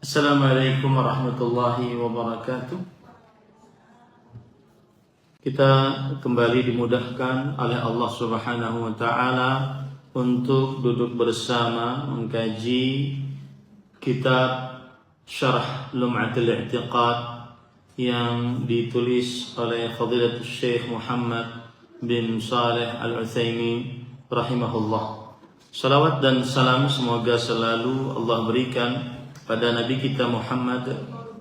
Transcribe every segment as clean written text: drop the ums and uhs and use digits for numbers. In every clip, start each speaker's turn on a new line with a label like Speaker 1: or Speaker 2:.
Speaker 1: Assalamualaikum warahmatullahi wabarakatuh. Kita kembali dimudahkan oleh Allah Subhanahu wa taala untuk duduk bersama mengkaji kitab Syarah Lum'atul I'tiqad yang ditulis oleh Fadilatul Syekh Muhammad bin Shalih Al-Utsaimin rahimahullah. Salawat dan salam semoga selalu Allah berikan pada Nabi kita Muhammad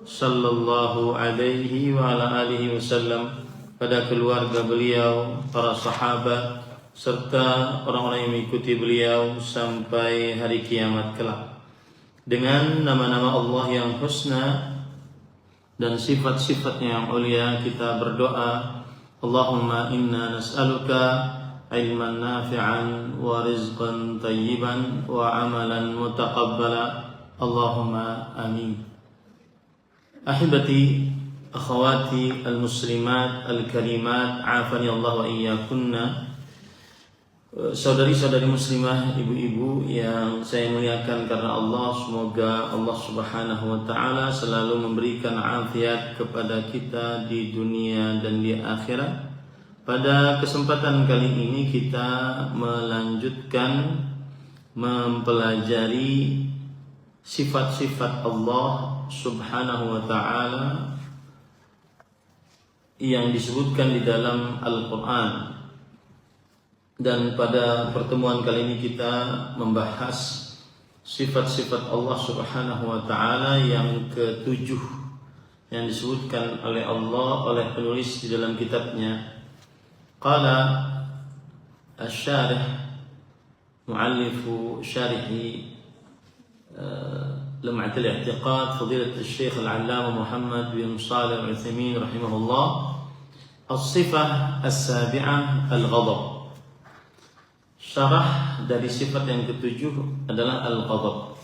Speaker 1: sallallahu alaihi wa ala alihi wasallam, pada keluarga beliau, para sahabat, serta orang-orang yang mengikuti beliau sampai hari kiamat kelak. Dengan nama-nama Allah yang husna dan sifat-sifatnya yang ulia, kita berdoa, Allahumma inna nas'aluka ilman nafi'an wa rizqan tayyiban wa amalan mutaqabbala. Allahumma amin. Ahibati, akhawati al-muslimat al-karimat, afani Allah wa iyyakunna. Saudari-saudari muslimah, ibu-ibu yang saya muliakan karena Allah, semoga Allah Subhanahu wa taala selalu memberikan afiat kepada kita di dunia dan di akhirat. Pada kesempatan kali ini kita melanjutkan mempelajari sifat-sifat Allah Subhanahu wa taala yang disebutkan di dalam Al-Qur'an. Dan pada pertemuan kali ini kita membahas sifat-sifat Allah Subhanahu wa taala yang ketujuh yang disebutkan oleh Allah, oleh penulis di dalam kitabnya. Qala asy-syarih mu'allifu syarihi Lum'atul I'tiqad Fadilatul Syekh Al-Allamah Muhammad bin Shalih Al-Utsaimin rahimahullah, as-sifah as-sabi'ah al-ghadab. Syarah dari sifat yang ketujuh adalah al-ghadab.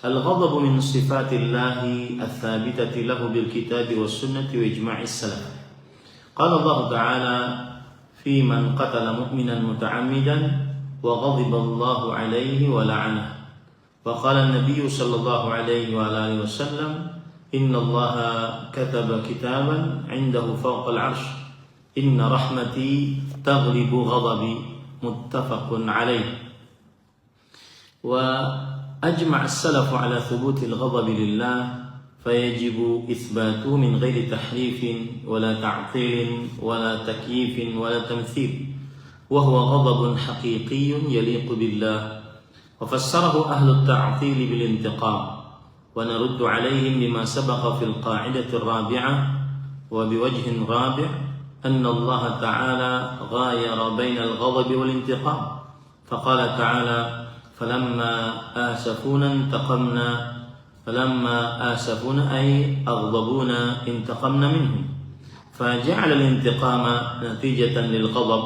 Speaker 1: Al-ghadab min sifatillahi ats-tsabitati lahu bil kitabi was sunnati wa ijma'is salaf. Qala Allah Ta'ala fi man qatala mu'minan muta'ammidan wa ghadiba Allahu 'alaihi wa la'anahu. Wa qala an-nabiy sallallahu alaihi wa alihi wasallam, inna Allaha kataba kitaban 'indahu fawqa al-'arsy, inna rahmati taghlibu ghadabi, muttafaqun alaih. Wa ajma'a as-salafu ala thubuti al-ghadabi lillah, fayajibu ithbatuhu min ghairi tahrifin wala ta'tilin wala takyifin wala tamthil, wa huwa ghadabun haqiqiyyun yaliqu billah. وفسره أهل التعطيل بالانتقام، ونرد عليهم بما سبق في القاعدة الرابعة وبوجه رابع أن الله تعالى غاير بين الغضب والانتقام، فقال تعالى فلما آسفونا أي أغضبونا انتقمنا منهم، فجعل الانتقام نتيجة للغضب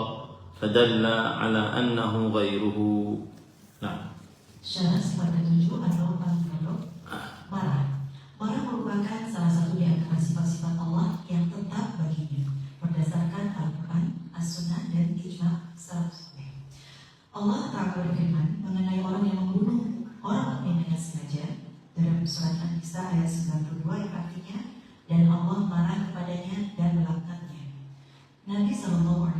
Speaker 1: فدل على أنه غيره. نعم.
Speaker 2: Syarat sifat ketujuh atau al-ghadab, marah. Marah merupakan salah satu di antara sifat-sifat Allah yang tetap baginya berdasarkan Al-Quran, As-Sunnah, dan ijma' salaf saleh. Allah Ta'ala berfirman mengenai orang yang membunuh orang mukmin dengan sengaja dalam surat An-Nisa ayat 92 yang artinya, dan Allah marah kepadanya dan melaknatnya. Nabi SAW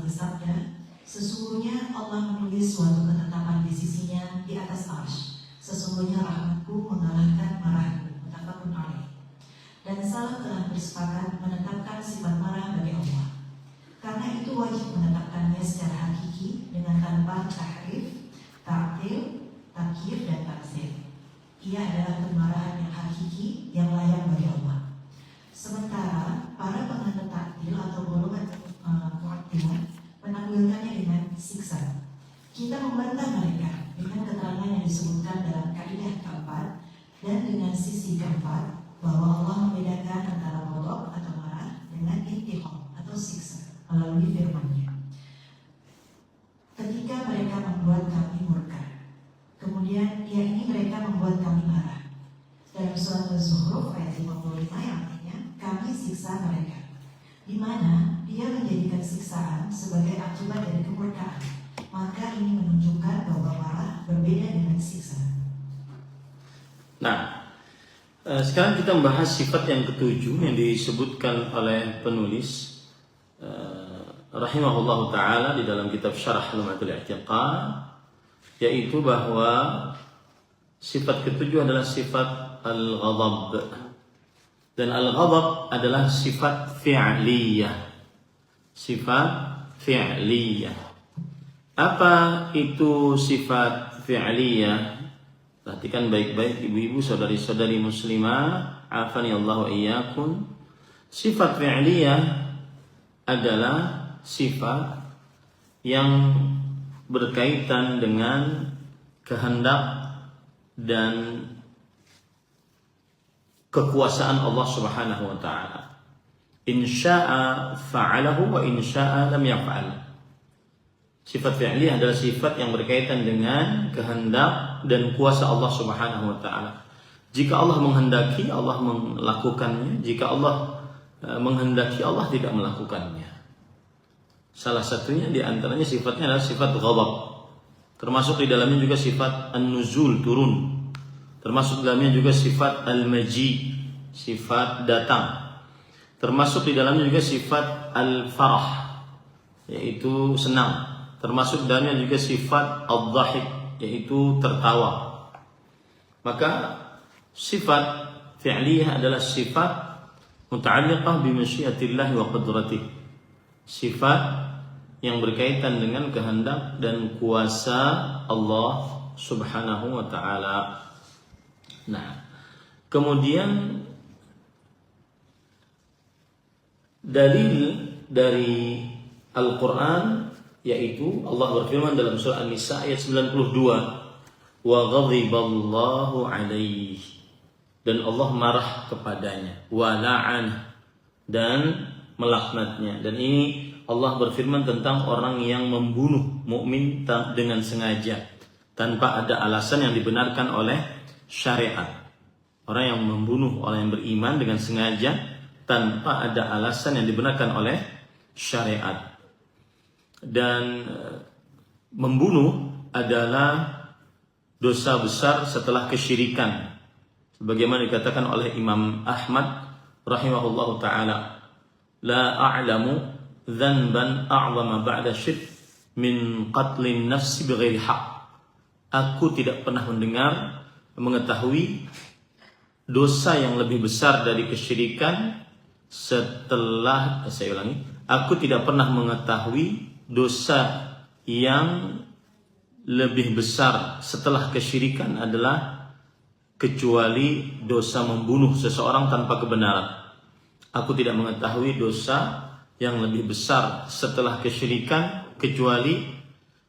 Speaker 2: bersabda, sesungguhnya Allah menulis suatu ketetapan di sisinya di atas arsy. Sesungguhnya rahmatku mengalahkan marahku, muttafaqun alaih. Dan salaf telah bersepakat menetapkan sifat marah bagi Allah. Karena itu wajib menetapkannya secara hakiki dengan tanpa tahrif, ta'til, takyif, dan taksir. Ia adalah kemarahan yang hakiki yang layak bagi Allah. Sementara para penganut ta'til atau golongan mu'attilah menakwilkannya dengan siksa. Kita membantah mereka dengan keterangan yang disebutkan dalam kaidah keempat dan dengan sisi keempat, bahwa Allah membedakan antara ghadab atau marah dengan intiqam atau siksa melalui firman-Nya. Ketika mereka membuat kami murka, kemudian yakni mereka membuat kami marah. Dalam surat Az-Zukhruf ayat 55 yang artinya kami siksa mereka, di mana dia menjadikan siksaan sebagai akibat dari kemurkaan. Maka ini menunjukkan bahwa marah berbeda dengan siksa.
Speaker 1: Nah, Sekarang kita membahas sifat yang ketujuh yang disebutkan oleh penulis rahimahullah ta'ala di dalam kitab Syarah Lum'atul I'tiqad, yaitu bahwa sifat ketujuh adalah sifat al-ghadab. Dan al-ghadab adalah sifat fi'liyah. Sifat fi'liyah. Apa itu sifat fi'liyah? Perhatikan baik-baik ibu-ibu, saudari-saudari muslimah, afani Allah wa iyyakum. Sifat fi'liyah adalah sifat yang berkaitan dengan kehendak dan kekuasaan Allah Subhanahu wa taala. In syaa'a fa'alahu wa in syaa'a lam yaf'al. Sifat fi'liyah adalah sifat yang berkaitan dengan kehendak dan kuasa Allah Subhanahu wa taala. Jika Allah menghendaki, Allah melakukannya. Jika Allah menghendaki, Allah tidak melakukannya. Salah satunya di antaranya sifatnya adalah sifat ghadab. Termasuk di dalamnya juga sifat an-nuzul, turun. Termasuk di dalamnya juga sifat al-maji, sifat datang. Termasuk di dalamnya juga sifat al-farah, yaitu senang. Termasuk dalamnya juga sifat al-dhahik, yaitu tertawa. Maka sifat fi'liyah adalah sifat muta'alliqah bi masyiatillah wa qudratih. Sifat yang berkaitan dengan kehendak dan kuasa Allah Subhanahu wa taala. Nah, kemudian dalil dari Al-Qur'an, yaitu Allah berfirman dalam surah An-Nisa ayat 92, wa ghadiballahu alaihi, dan Allah marah kepadanya, wa la'an, dan melaknatnya. Dan ini Allah berfirman tentang orang yang membunuh mukmin dengan sengaja tanpa ada alasan yang dibenarkan oleh syariat. Orang yang membunuh orang yang beriman dengan sengaja tanpa ada alasan yang dibenarkan oleh syariat. Dan membunuh adalah dosa besar setelah kesyirikan, sebagaimana dikatakan oleh Imam Ahmad rahimahullahu taala, la a'lamu dzanban a'zama ba'da syirk min qatlin nafsi bighairi haq. Aku tidak pernah mengetahui dosa yang lebih besar dari kesyirikan setelah, saya ulangi, aku tidak pernah mengetahui dosa yang lebih besar setelah kesyirikan adalah kecuali dosa membunuh seseorang tanpa kebenaran. Aku tidak mengetahui dosa yang lebih besar setelah kesyirikan kecuali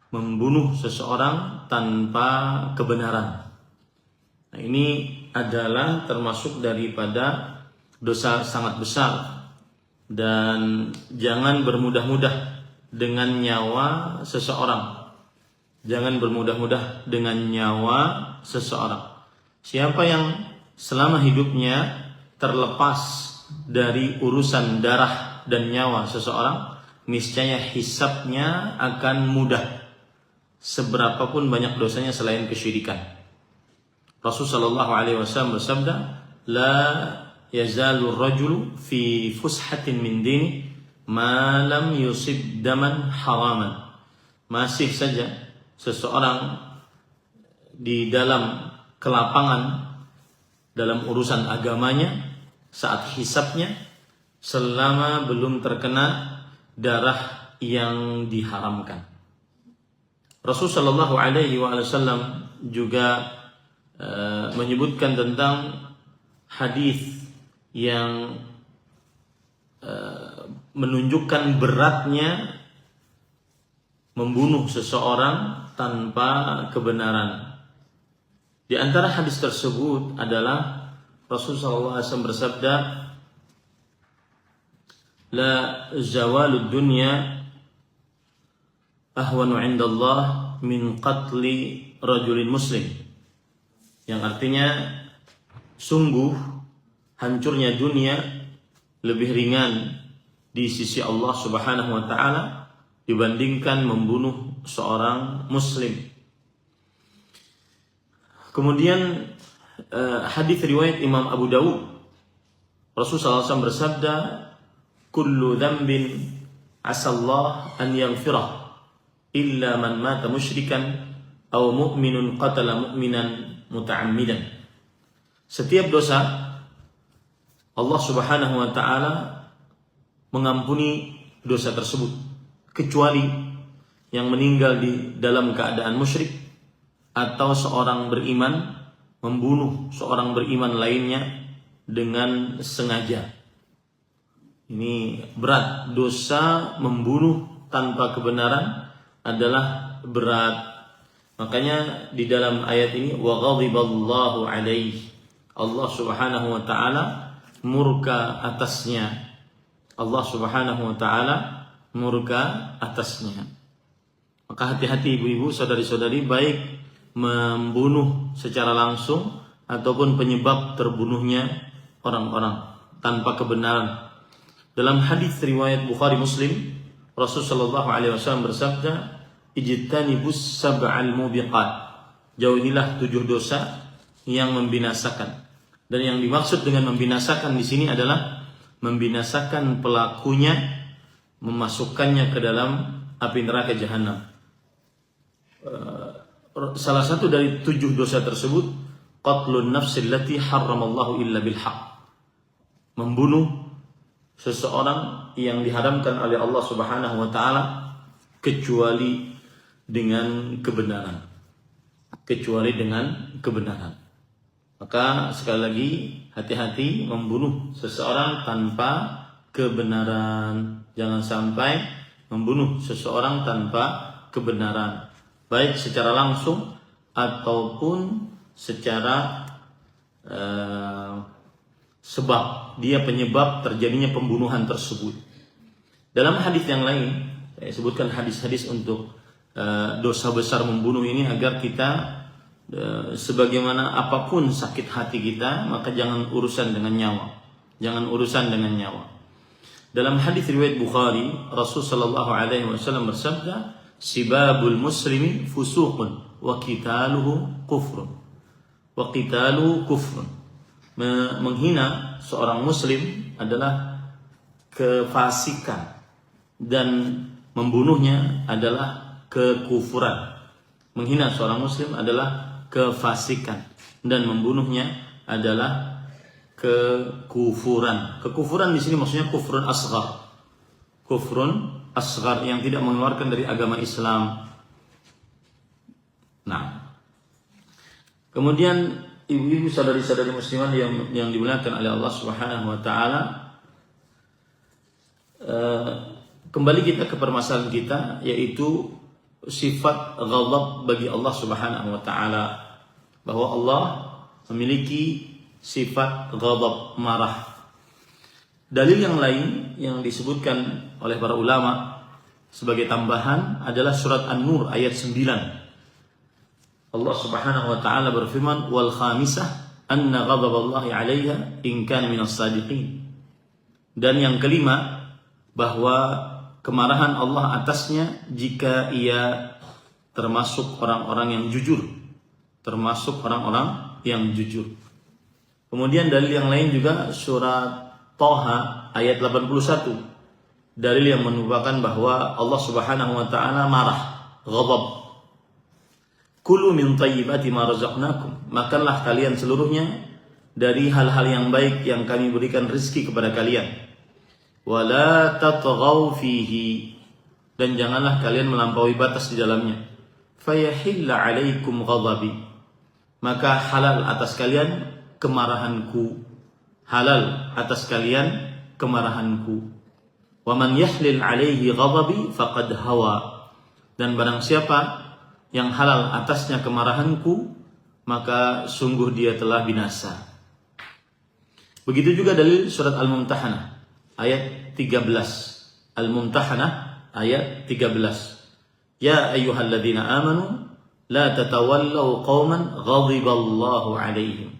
Speaker 1: membunuh seseorang tanpa kebenaran. Nah, ini adalah termasuk daripada dosa sangat besar. Dan jangan bermudah-mudah dengan nyawa seseorang. Jangan bermudah-mudah dengan nyawa seseorang. Siapa yang selama hidupnya terlepas dari urusan darah dan nyawa seseorang, niscaya hisabnya akan mudah, seberapapun banyak dosanya selain kesyirikan. Rasulullah SAW bersabda, la yazalu rajulu fi fushatin min dini ma lam yusib daman haraman. Masih saja seseorang di dalam kelapangan dalam urusan agamanya saat hisabnya selama belum terkena darah yang diharamkan. Rasulullah SAW juga menyebutkan tentang hadis yang menunjukkan beratnya membunuh seseorang tanpa kebenaran. Di antara hadis tersebut adalah Rasulullah SAW bersabda, la zawalud dunya ahwanu indallah min qatli rajulin muslim. Yang artinya, sungguh hancurnya dunia lebih ringan di sisi Allah Subhanahu wa taala dibandingkan membunuh seorang muslim. Kemudian hadis riwayat Imam Abu Dawud, Rasulullah SAW bersabda, kullu dzambin asallah an yaghfirah illa man mata musyrikan aw mu'minun qatala mu'minan muta'ammidan. Setiap dosa Allah Subhanahu wa taala mengampuni dosa tersebut kecuali yang meninggal di dalam keadaan musyrik atau seorang beriman membunuh seorang beriman lainnya dengan sengaja. Ini berat. Dosa membunuh tanpa kebenaran adalah berat. Makanya di dalam ayat ini wa ghadiballahu alaihi, Allah Subhanahu wa taala murka atasnya. Allah Subhanahu wa taala murka atasnya. Maka hati-hati ibu-ibu, saudari-saudari, baik membunuh secara langsung ataupun penyebab terbunuhnya orang-orang tanpa kebenaran. Dalam hadis riwayat Bukhari Muslim, Rasulullah SAW bersabda, ijtanibus sab'al mubiqat, jauhilah 7 dosa yang membinasakan. Dan yang dimaksud dengan membinasakan di sini adalah membinasakan pelakunya, memasukkannya ke dalam api neraka jahanam. Salah satu dari 7 dosa tersebut, qatlun nafsil lati harramallahu illa bil haqq, membunuh seseorang yang diharamkan oleh Allah Subhanahu wa taala kecuali dengan kebenaran. Kecuali dengan kebenaran. Maka sekali lagi, hati-hati membunuh seseorang tanpa kebenaran. Jangan sampai membunuh seseorang tanpa kebenaran, baik secara langsung ataupun secara sebab dia penyebab terjadinya pembunuhan tersebut. Dalam hadis yang lain, saya sebutkan hadis-hadis untuk dosa besar membunuh ini agar kita sebagaimana apapun sakit hati kita, maka jangan urusan dengan nyawa. Jangan urusan dengan nyawa. Dalam hadis riwayat Bukhari, Rasul sallallahu alaihi wasallam bersabda, sibabul muslimi fusuqun wa qitaluhu kufrun. Wa qitaluhu kufrun. Menghina seorang muslim adalah kefasikan dan membunuhnya adalah kekufuran. Menghina seorang muslim adalah kefasikan dan membunuhnya adalah kekufuran. Kekufuran di sini maksudnya kufrun asghar. Kufrun asghar yang tidak mengeluarkan dari agama Islam. Nah, kemudian ibu-ibu, saudari-saudari muslimah yang dimuliakan oleh Allah Subhanahu wa taala, kembali kita ke permasalahan kita, yaitu sifat ghadab bagi Allah Subhanahu wa taala, bahwa Allah memiliki sifat ghadab, marah. Dalil yang lain yang disebutkan oleh para ulama sebagai tambahan adalah surat An-Nur ayat 9. Allah Subhanahu wa taala berfirman, wal khamisah anna ghadaballahi 'alaiha in kana minas sadiqin. Dan yang kelima, bahwa kemarahan Allah atasnya jika ia termasuk orang-orang yang jujur. Termasuk orang-orang yang jujur. Kemudian dalil yang lain juga surat Thaha ayat 81. Dalil yang menunjukkan bahwa Allah Subhanahu wa taala marah, ghadab. Kulu min thayyibati ma razaqnakum, makanlah kalian seluruhnya dari hal-hal yang baik yang kami berikan rezeki kepada kalian. Wala tatghaw fihi, dan janganlah kalian melampaui batas di dalamnya. Fayahilla 'alaikum ghadabi, maka halal atas kalian kemarahanku. Halal atas kalian kemarahanku. Wa man yahlil 'alaihi ghadabi faqad hawa, dan barang siapa yang halal atasnya kemarahanku, maka sungguh dia telah binasa. Begitu juga dalil surat Al-Mumtahanah ayat 13. Al-Mumtahanah ayat 13. Ya ayyuhalladzina amanu la tatawallaw qauman ghadiballahu alaihim.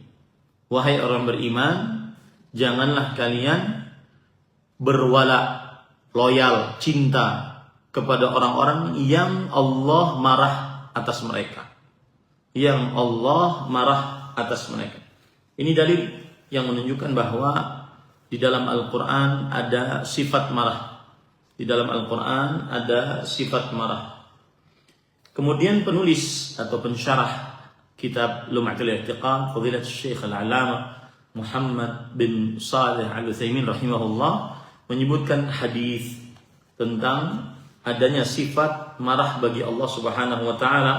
Speaker 1: Wahai orang beriman, janganlah kalian berwala, loyal, cinta kepada orang-orang yang Allah marah atas mereka. Yang Allah marah atas mereka. Ini dalil yang menunjukkan bahwa di dalam Al-Quran ada sifat marah. Di dalam Al-Quran ada sifat marah. Kemudian penulis atau pensyarah kitab Lum'atul I'tiqad, Fadilat Syekh Al-Allamah Muhammad bin Shalih Al-Utsaimin rahimahullah, menyebutkan hadis tentang adanya sifat marah bagi Allah Subhanahu wa taala.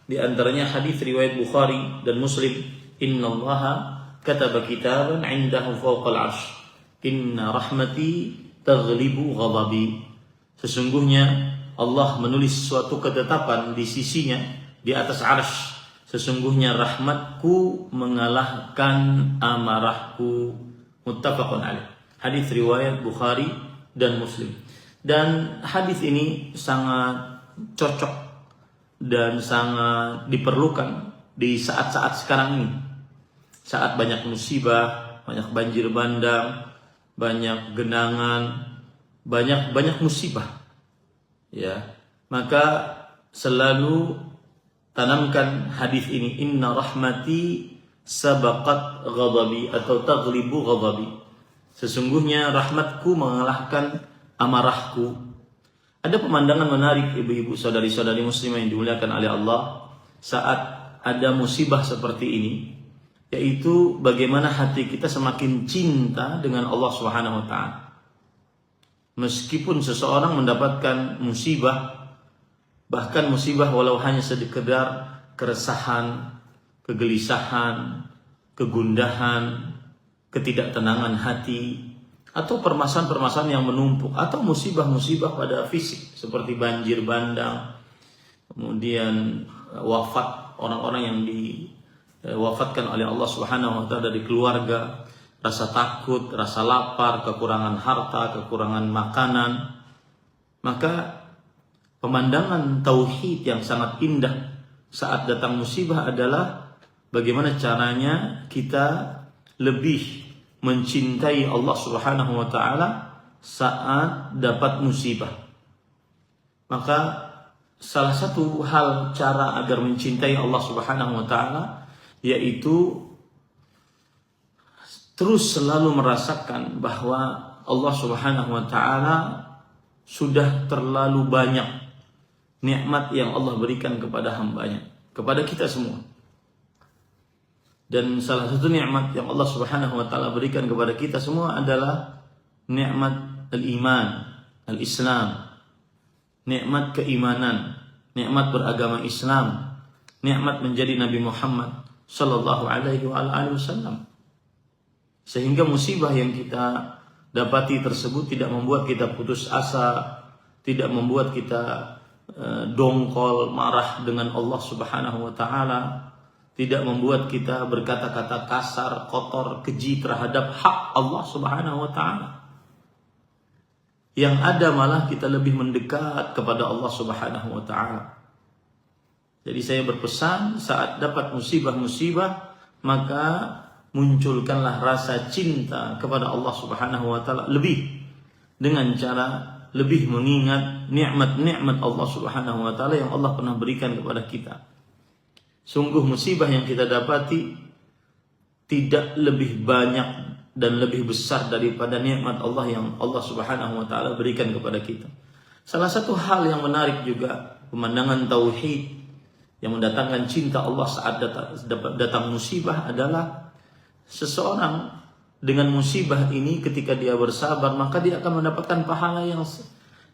Speaker 1: Di antaranya hadis riwayat Bukhari dan Muslim, "Innallaha kataba kitaban 'indahu fawqal 'arsy, inna rahmati taghlibu ghadabi." Sesungguhnya Allah menulis suatu ketetapan di sisinya di atas 'arsy. Sesungguhnya rahmatku mengalahkan amarahku. Muttafaqun alaih. Hadis riwayat Bukhari dan Muslim. Dan hadis ini sangat cocok dan sangat diperlukan di saat-saat sekarang ini. Saat banyak musibah, banyak banjir bandang, banyak genangan, banyak musibah. Ya, maka selalu tanamkan hadis ini, inna rahmati sabaqat ghadabi atau taghlibu ghadabi. Sesungguhnya rahmatku mengalahkan amarahku. Ada pemandangan menarik ibu-ibu, saudari-saudari muslimah yang dimuliakan oleh Allah saat ada musibah seperti ini, yaitu bagaimana hati kita semakin cinta dengan Allah Subhanahu wa taala. Meskipun seseorang mendapatkan musibah, bahkan musibah walau hanya sekedar keresahan, kegelisahan, kegundahan, ketidaktenangan hati, atau permasalahan-permasalahan yang menumpuk, atau musibah-musibah pada fisik seperti banjir bandang, kemudian wafat orang-orang yang diwafatkan oleh Allah Subhanahu wa taala dari keluarga, rasa takut, rasa lapar, kekurangan harta, kekurangan makanan, maka pemandangan tauhid yang sangat indah saat datang musibah adalah bagaimana caranya kita lebih mencintai Allah Subhanahu wa taala saat dapat musibah. Maka salah satu hal cara agar mencintai Allah Subhanahu wa taala yaitu terus selalu merasakan bahwa Allah Subhanahu wa taala sudah terlalu banyak nikmat yang Allah berikan kepada hambanya, kepada kita semua. Dan salah satu nikmat yang Allah Subhanahu wa taala berikan kepada kita semua adalah nikmat al-iman, al-Islam, nikmat keimanan, nikmat beragama Islam, nikmat menjadi Nabi Muhammad sallallahu alaihi wasallam. Sehingga musibah yang kita dapati tersebut tidak membuat kita putus asa, tidak membuat kita dongkol, marah dengan Allah Subhanahu wa taala, tidak membuat kita berkata-kata kasar, kotor, keji terhadap hak Allah Subhanahu wa taala. Yang ada malah kita lebih mendekat kepada Allah Subhanahu wa taala. Jadi saya berpesan saat dapat musibah-musibah, maka munculkanlah rasa cinta kepada Allah Subhanahu wa taala lebih, dengan cara lebih mengingat nikmat-nikmat Allah Subhanahu wa taala yang Allah pernah berikan kepada kita. Sungguh musibah yang kita dapati tidak lebih banyak dan lebih besar daripada nikmat Allah yang Allah Subhanahu wa taala berikan kepada kita. Salah satu hal yang menarik juga pemandangan tauhid yang mendatangkan cinta Allah saat datang musibah adalah seseorang dengan musibah ini ketika dia bersabar, maka dia akan mendapatkan pahala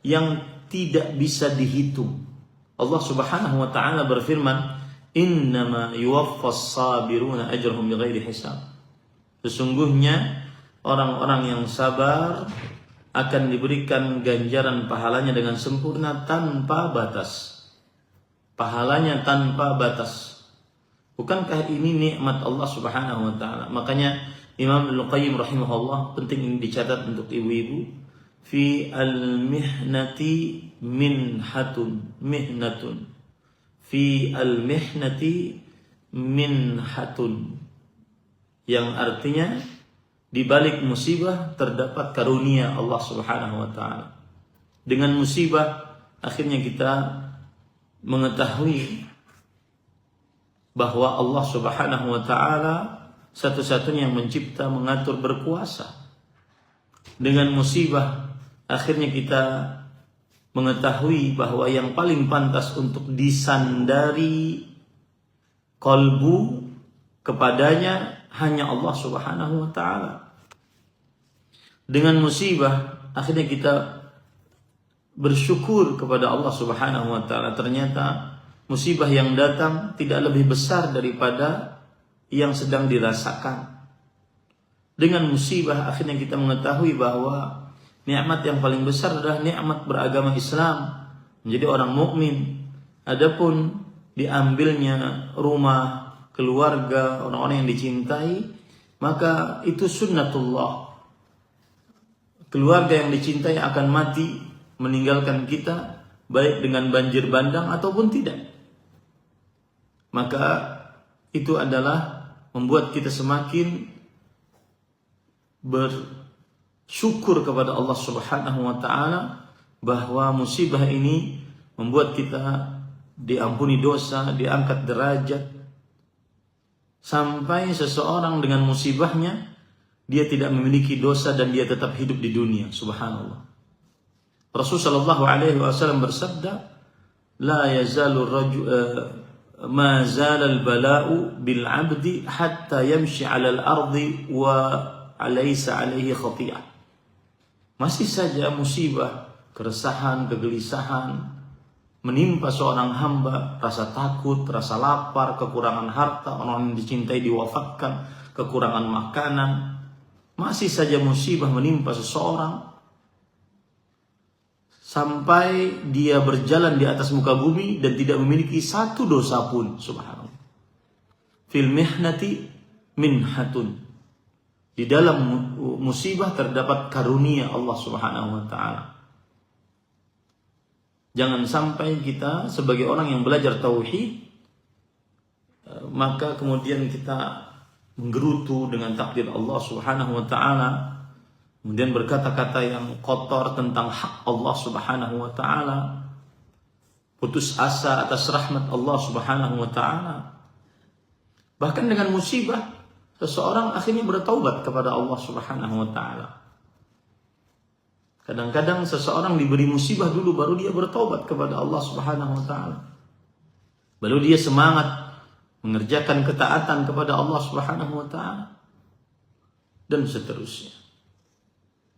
Speaker 1: yang tidak bisa dihitung. Allah Subhanahu wa taala berfirman, "Innama yuwaffas sabiruna ajrahum bighairi hisab." Sesungguhnya orang-orang yang sabar akan diberikan ganjaran pahalanya dengan sempurna tanpa batas. Pahalanya tanpa batas. Bukankah ini nikmat Allah Subhanahu wa taala? Makanya Imam Ibnu Qayyim rahimahullah, penting ini dicatat untuk ibu-ibu, fi al-mihnati mihnatun. Fi al-mihnati minhatun, yang artinya di balik musibah terdapat karunia Allah Subhanahu wa taala. Dengan musibah akhirnya kita mengetahui bahwa Allah Subhanahu wa taala satu-satunya yang mencipta, mengatur, berkuasa. Dengan musibah akhirnya kita mengetahui bahwa yang paling pantas untuk disandari qalbu kepadanya hanya Allah Subhanahu wa taala. Dengan musibah akhirnya kita bersyukur kepada Allah Subhanahu wa taala. Ternyata musibah yang datang tidak lebih besar daripada yang sedang dirasakan. Dengan musibah akhirnya kita mengetahui bahwa nikmat yang paling besar adalah nikmat beragama Islam, menjadi orang mukmin. Adapun diambilnya rumah, keluarga, orang-orang yang dicintai, maka itu sunnatullah. Keluarga yang dicintai akan mati, meninggalkan kita, baik dengan banjir bandang ataupun tidak. Maka itu adalah membuat kita semakin bersyukur kepada Allah Subhanahu wa taala bahwa musibah ini membuat kita diampuni dosa, diangkat derajat. Sampai seseorang dengan musibahnya dia tidak memiliki dosa dan dia tetap hidup di dunia. Subhanallah. Rasulullah sallallahu alaihi wasallam bersabda, "La yazalu ma zala al-bala'u bil 'abdi hatta yamshi 'ala al-ardi wa alaysa 'alaihi khati'ah." Masih saja musibah, keresahan, kegelisahan menimpa seorang hamba, rasa takut, rasa lapar, kekurangan harta, orang yang dicintai diwafatkan, kekurangan makanan. Masih saja musibah menimpa seseorang sampai dia berjalan di atas muka bumi dan tidak memiliki satu dosa pun. Subhanallah. Fil mihnati minhatun. Di dalam musibah terdapat karunia Allah Subhanahu wa taala. Jangan sampai kita sebagai orang yang belajar tauhid maka kemudian kita menggerutu dengan takdir Allah Subhanahu wa taala, kemudian berkata-kata yang kotor tentang hak Allah Subhanahu wa taala, putus asa atas rahmat Allah Subhanahu wa taala. Bahkan dengan musibah seseorang akhirnya bertaubat kepada Allah Subhanahu wa taala. Kadang-kadang seseorang diberi musibah dulu baru dia bertaubat kepada Allah Subhanahu wa taala. Baru dia semangat mengerjakan ketaatan kepada Allah Subhanahu wa taala dan seterusnya.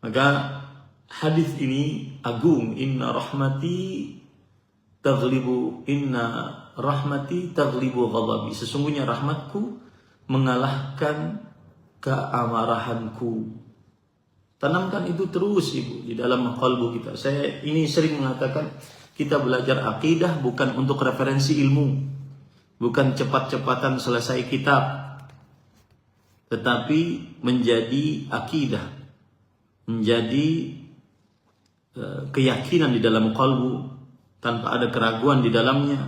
Speaker 1: Maka hadis ini agung, inna rahmati taghlibu ghadabi. Sesungguhnya rahmatku mengalahkan keamarahanku. Tanamkan itu terus Ibu di dalam qalbu kita. Saya ini sering mengatakan kita belajar akidah bukan untuk referensi ilmu, bukan cepat-cepatan selesai kitab, tetapi menjadi akidah, menjadi keyakinan di dalam qalbu tanpa ada keraguan di dalamnya.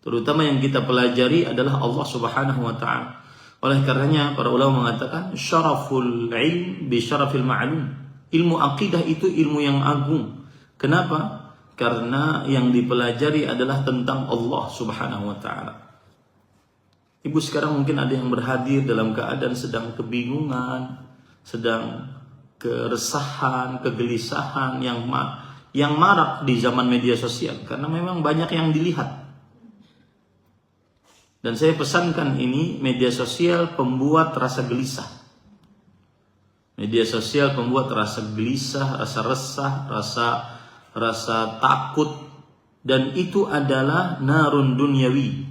Speaker 1: Terutama yang kita pelajari adalah Allah Subhanahu wa taala. Oleh karenanya para ulama mengatakan syaraful ilm bi syarafil ma'lum. Ilmu akidah itu ilmu yang agung. Kenapa? Karena yang dipelajari adalah tentang Allah Subhanahu wa taala. Ibu sekarang mungkin ada yang berhadir dalam keadaan sedang kebingungan, sedang keresahan, kegelisahan yang marak di zaman media sosial karena memang banyak yang dilihat. Dan saya pesankan ini, media sosial pembuat rasa gelisah. Media sosial pembuat rasa gelisah, rasa resah, rasa takut. Dan itu adalah narun dunyawi,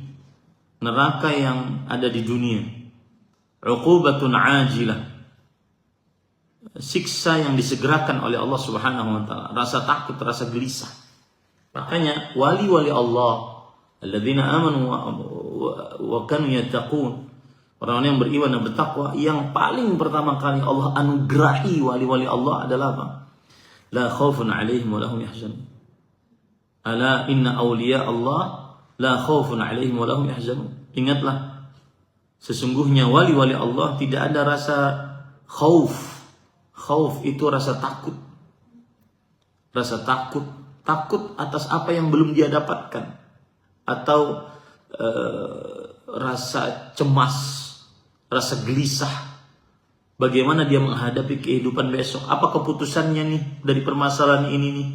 Speaker 1: neraka yang ada di dunia. Uqubatun ajilah, siksa yang disegerakan oleh Allah Subhanahu wa taala. Rasa takut, rasa gelisah. Makanya wali-wali Allah alladzina amanu wa kanu yattaqun, orang-orang yang beriman dan bertakwa, yang paling pertama kali Allah anugerahi wali-wali Allah adalah apa? La khaufun 'alaihim wa lahum yahzanun. Ala inna awliya Allah la khaufun 'alaihim wa lahum yahzanun. Ingatlah, sesungguhnya wali-wali Allah tidak ada rasa khauf. Khauf itu rasa takut. Rasa takut, takut atas apa yang belum dia dapatkan, atau rasa cemas, rasa gelisah. Bagaimana dia menghadapi kehidupan besok? Apa keputusannya nih dari permasalahan ini nih?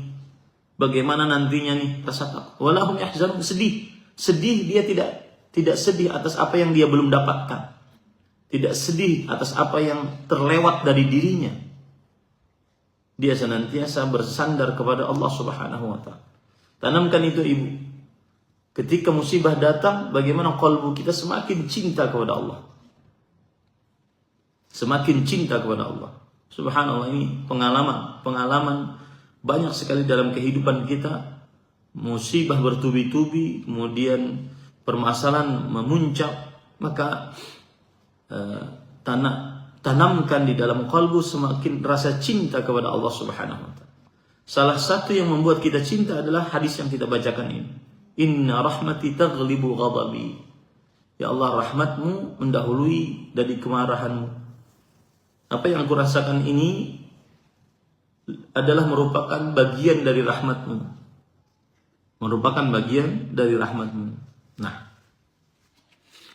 Speaker 1: Bagaimana nantinya nih? Rasa takut. Walahum yahzanun, sedih. Sedih, dia tidak sedih atas apa yang dia belum dapatkan. Tidak sedih atas apa yang terlewat dari dirinya. Dia senantiasa bersandar kepada Allah Subhanahu wa taala. Tanamkan itu ibu. Ketika musibah datang, bagaimana kalbu kita semakin cinta kepada Allah. Semakin cinta kepada Allah. Subhanallah, ini pengalaman banyak sekali dalam kehidupan kita. Musibah bertubi-tubi, kemudian permasalahan memuncak, maka tanamkan di dalam kalbu semakin rasa cinta kepada Allah Subhanahu wa taala. Salah satu yang membuat kita cinta adalah hadis yang kita bacakan ini. Inna rahmati taghlibu ghadabi. Ya Allah, rahmatmu mendahului dari kemarahanmu. Apa yang aku rasakan ini adalah merupakan bagian dari rahmatmu. Merupakan bagian dari rahmatmu. Nah,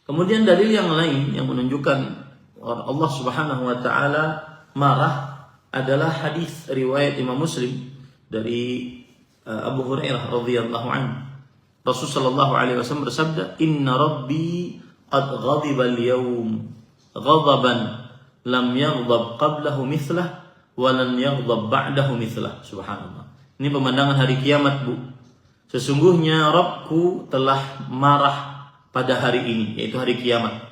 Speaker 1: kemudian dalil yang lain yang menunjukkan Allah Subhanahu wa taala marah adalah hadis riwayat Imam Muslim dari Abu Hurairah radhiyallahu anhu. Rasulullah sallallahu alaihi wasallam bersabda, "Inna Rabbi qad ghadiba al-yawm ghadaban lam yaghdab qablahu mithlah wa lan yaghdab ba'dahu mithlah." Subhanallah. Ini pemandangan hari kiamat, Bu. Sesungguhnya Rabbku telah marah pada hari ini, yaitu hari kiamat,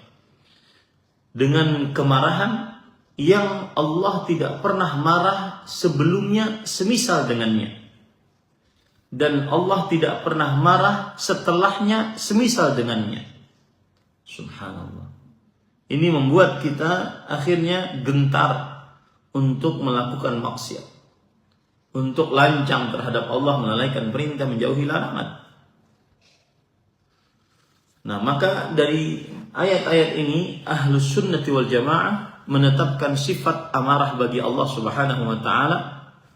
Speaker 1: dengan kemarahan yang Allah tidak pernah marah sebelumnya semisal dengannya, dan Allah tidak pernah marah setelahnya semisal dengannya. Subhanallah. Ini membuat kita akhirnya gentar untuk melakukan maksiat, untuk lancang terhadap Allah, melalaikan perintah, menjauhi larangan. Nah, maka dari ayat-ayat ini Ahlus Sunnati wal Jamaah menetapkan sifat amarah bagi Allah Subhanahu wa taala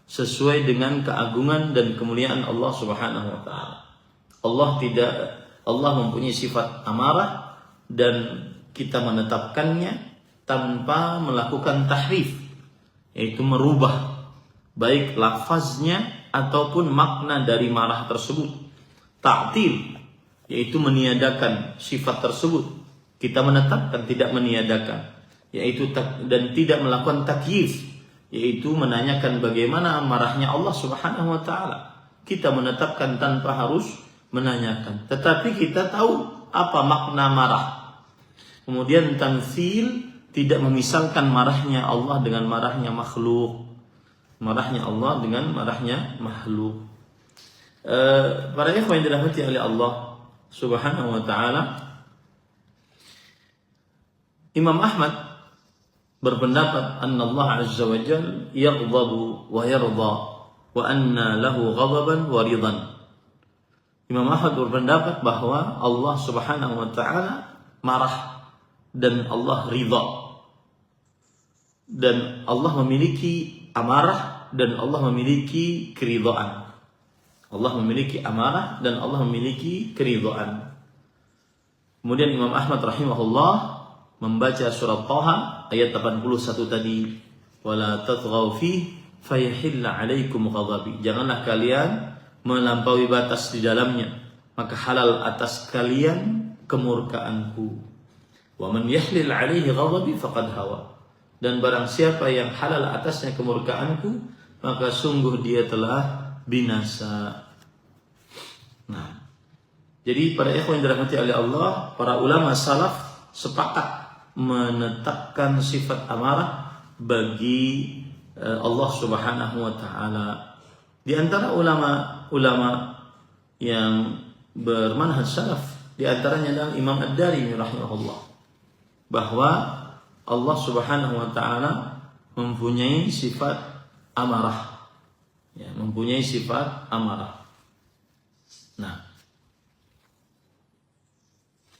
Speaker 1: sesuai dengan keagungan dan kemuliaan Allah Subhanahu wa taala. Allah mempunyai sifat amarah dan kita menetapkannya tanpa melakukan tahrif, yaitu merubah baik lafaznya ataupun makna dari marah tersebut. Ta'til, yaitu meniadakan sifat tersebut. Kita menetapkan, tidak meniadakan, yaitu dan tidak melakukan takyif, yaitu menanyakan bagaimana marahnya Allah Subhanahu wa taala. Kita menetapkan tanpa harus menanyakan, tetapi kita tahu apa makna marah. Kemudian tamtsil, tidak memisalkan marahnya Allah dengan marahnya makhluk. Marahnya Allah dengan marahnya makhluk. Para ikhwan yang dirahmati oleh Allah Subhanahu wa taala, Imam Ahmad berpendapat anna Allah azza wa jalla yaghdabu wa yarda wa anna lahu ghadaban wa ridan. Imam Ahmad berpendapat bahwa Allah Subhanahu wa taala marah dan Allah ridha, dan Allah memiliki amarah dan Allah memiliki keridhaan. Allah memiliki amarah dan Allah memiliki keridhaan. Kemudian Imam Ahmad rahimahullah membaca surat Thaha ayat 81 tadi, wala tatghaw fi fayahilla 'alaikum ghadabi. Janganlah kalian melampaui batas di dalamnya, maka halal atas kalian kemurkaanku. Wa man yahlil 'alaihi ghadabi faqad hawa. Dan barang siapa yang halal atasnya kemurkaanku, maka sungguh dia telah binasa. Nah, jadi para ikhwan yang dirahmati oleh Allah, para ulama salaf sepakat menetapkan sifat amarah bagi Allah Subhanahu wa taala. Di antara ulama yang bermanhaj salaf, di antaranya adalah Imam Ad-Darimi rahimahullah, bahwa Allah Subhanahu wa taala mempunyai sifat amarah. Ya, mempunyai sifat amarah. Nah,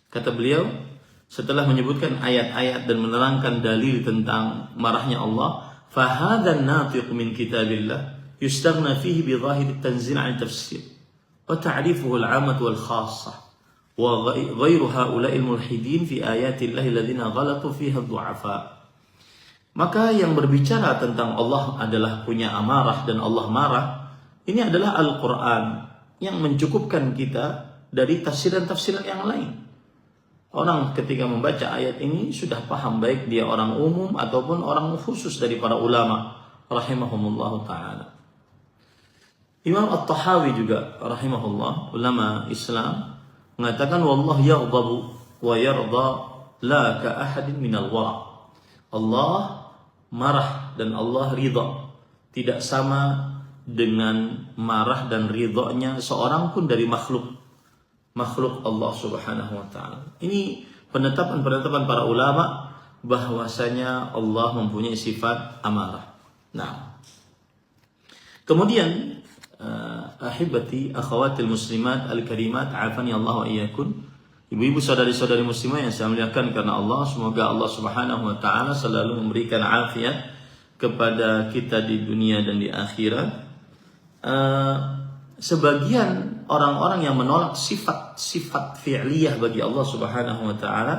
Speaker 1: kata beliau setelah menyebutkan ayat-ayat dan menerangkan dalil tentang marahnya Allah, فَهَذَا النَّاطِقُ مِنْ كِتَابِ اللَّهِ يُسْتَغْنَى فِيهِ بِظَاهِرِ التَّنزِيلِ عَنِ التَّفْسِيرِ وَتَعْرِيفُهُ الْعَامَّةُ وَالْخَاصَّةُ wa ghairu haula'il mulhidin fi ayatillahi alladziina ghalatu fiha du'afa. Maka yang berbicara tentang Allah adalah punya amarah dan Allah marah, ini adalah Al-Quran yang mencukupkan kita dari tafsiran-tafsiran yang lain. Orang ketika membaca ayat ini sudah paham, baik dia orang umum ataupun orang khusus dari para ulama rahimahumullah ta'ala. Imam At-Tahawi juga rahimahullah, ulama Islam, mengatakan wallahu yaghdabu wa yarda la ka ahadin minal wara. Allah marah dan Allah ridha tidak sama dengan marah dan ridhonya seorang pun dari makhluk Allah subhanahu wa ta'ala. Ini penetapan para ulama bahwasanya Allah mempunyai sifat amarah. Nah, kemudian ahibati akhawatil muslimat al-karimat afani Allah wa iyyakum, ibu-ibu saudari-saudari muslimah yang saya muliakan karena Allah, semoga Allah subhanahu wa ta'ala selalu memberikan afiat kepada kita di dunia dan di akhirat. Sebagian orang-orang yang menolak sifat-sifat fi'liyah bagi Allah subhanahu wa ta'ala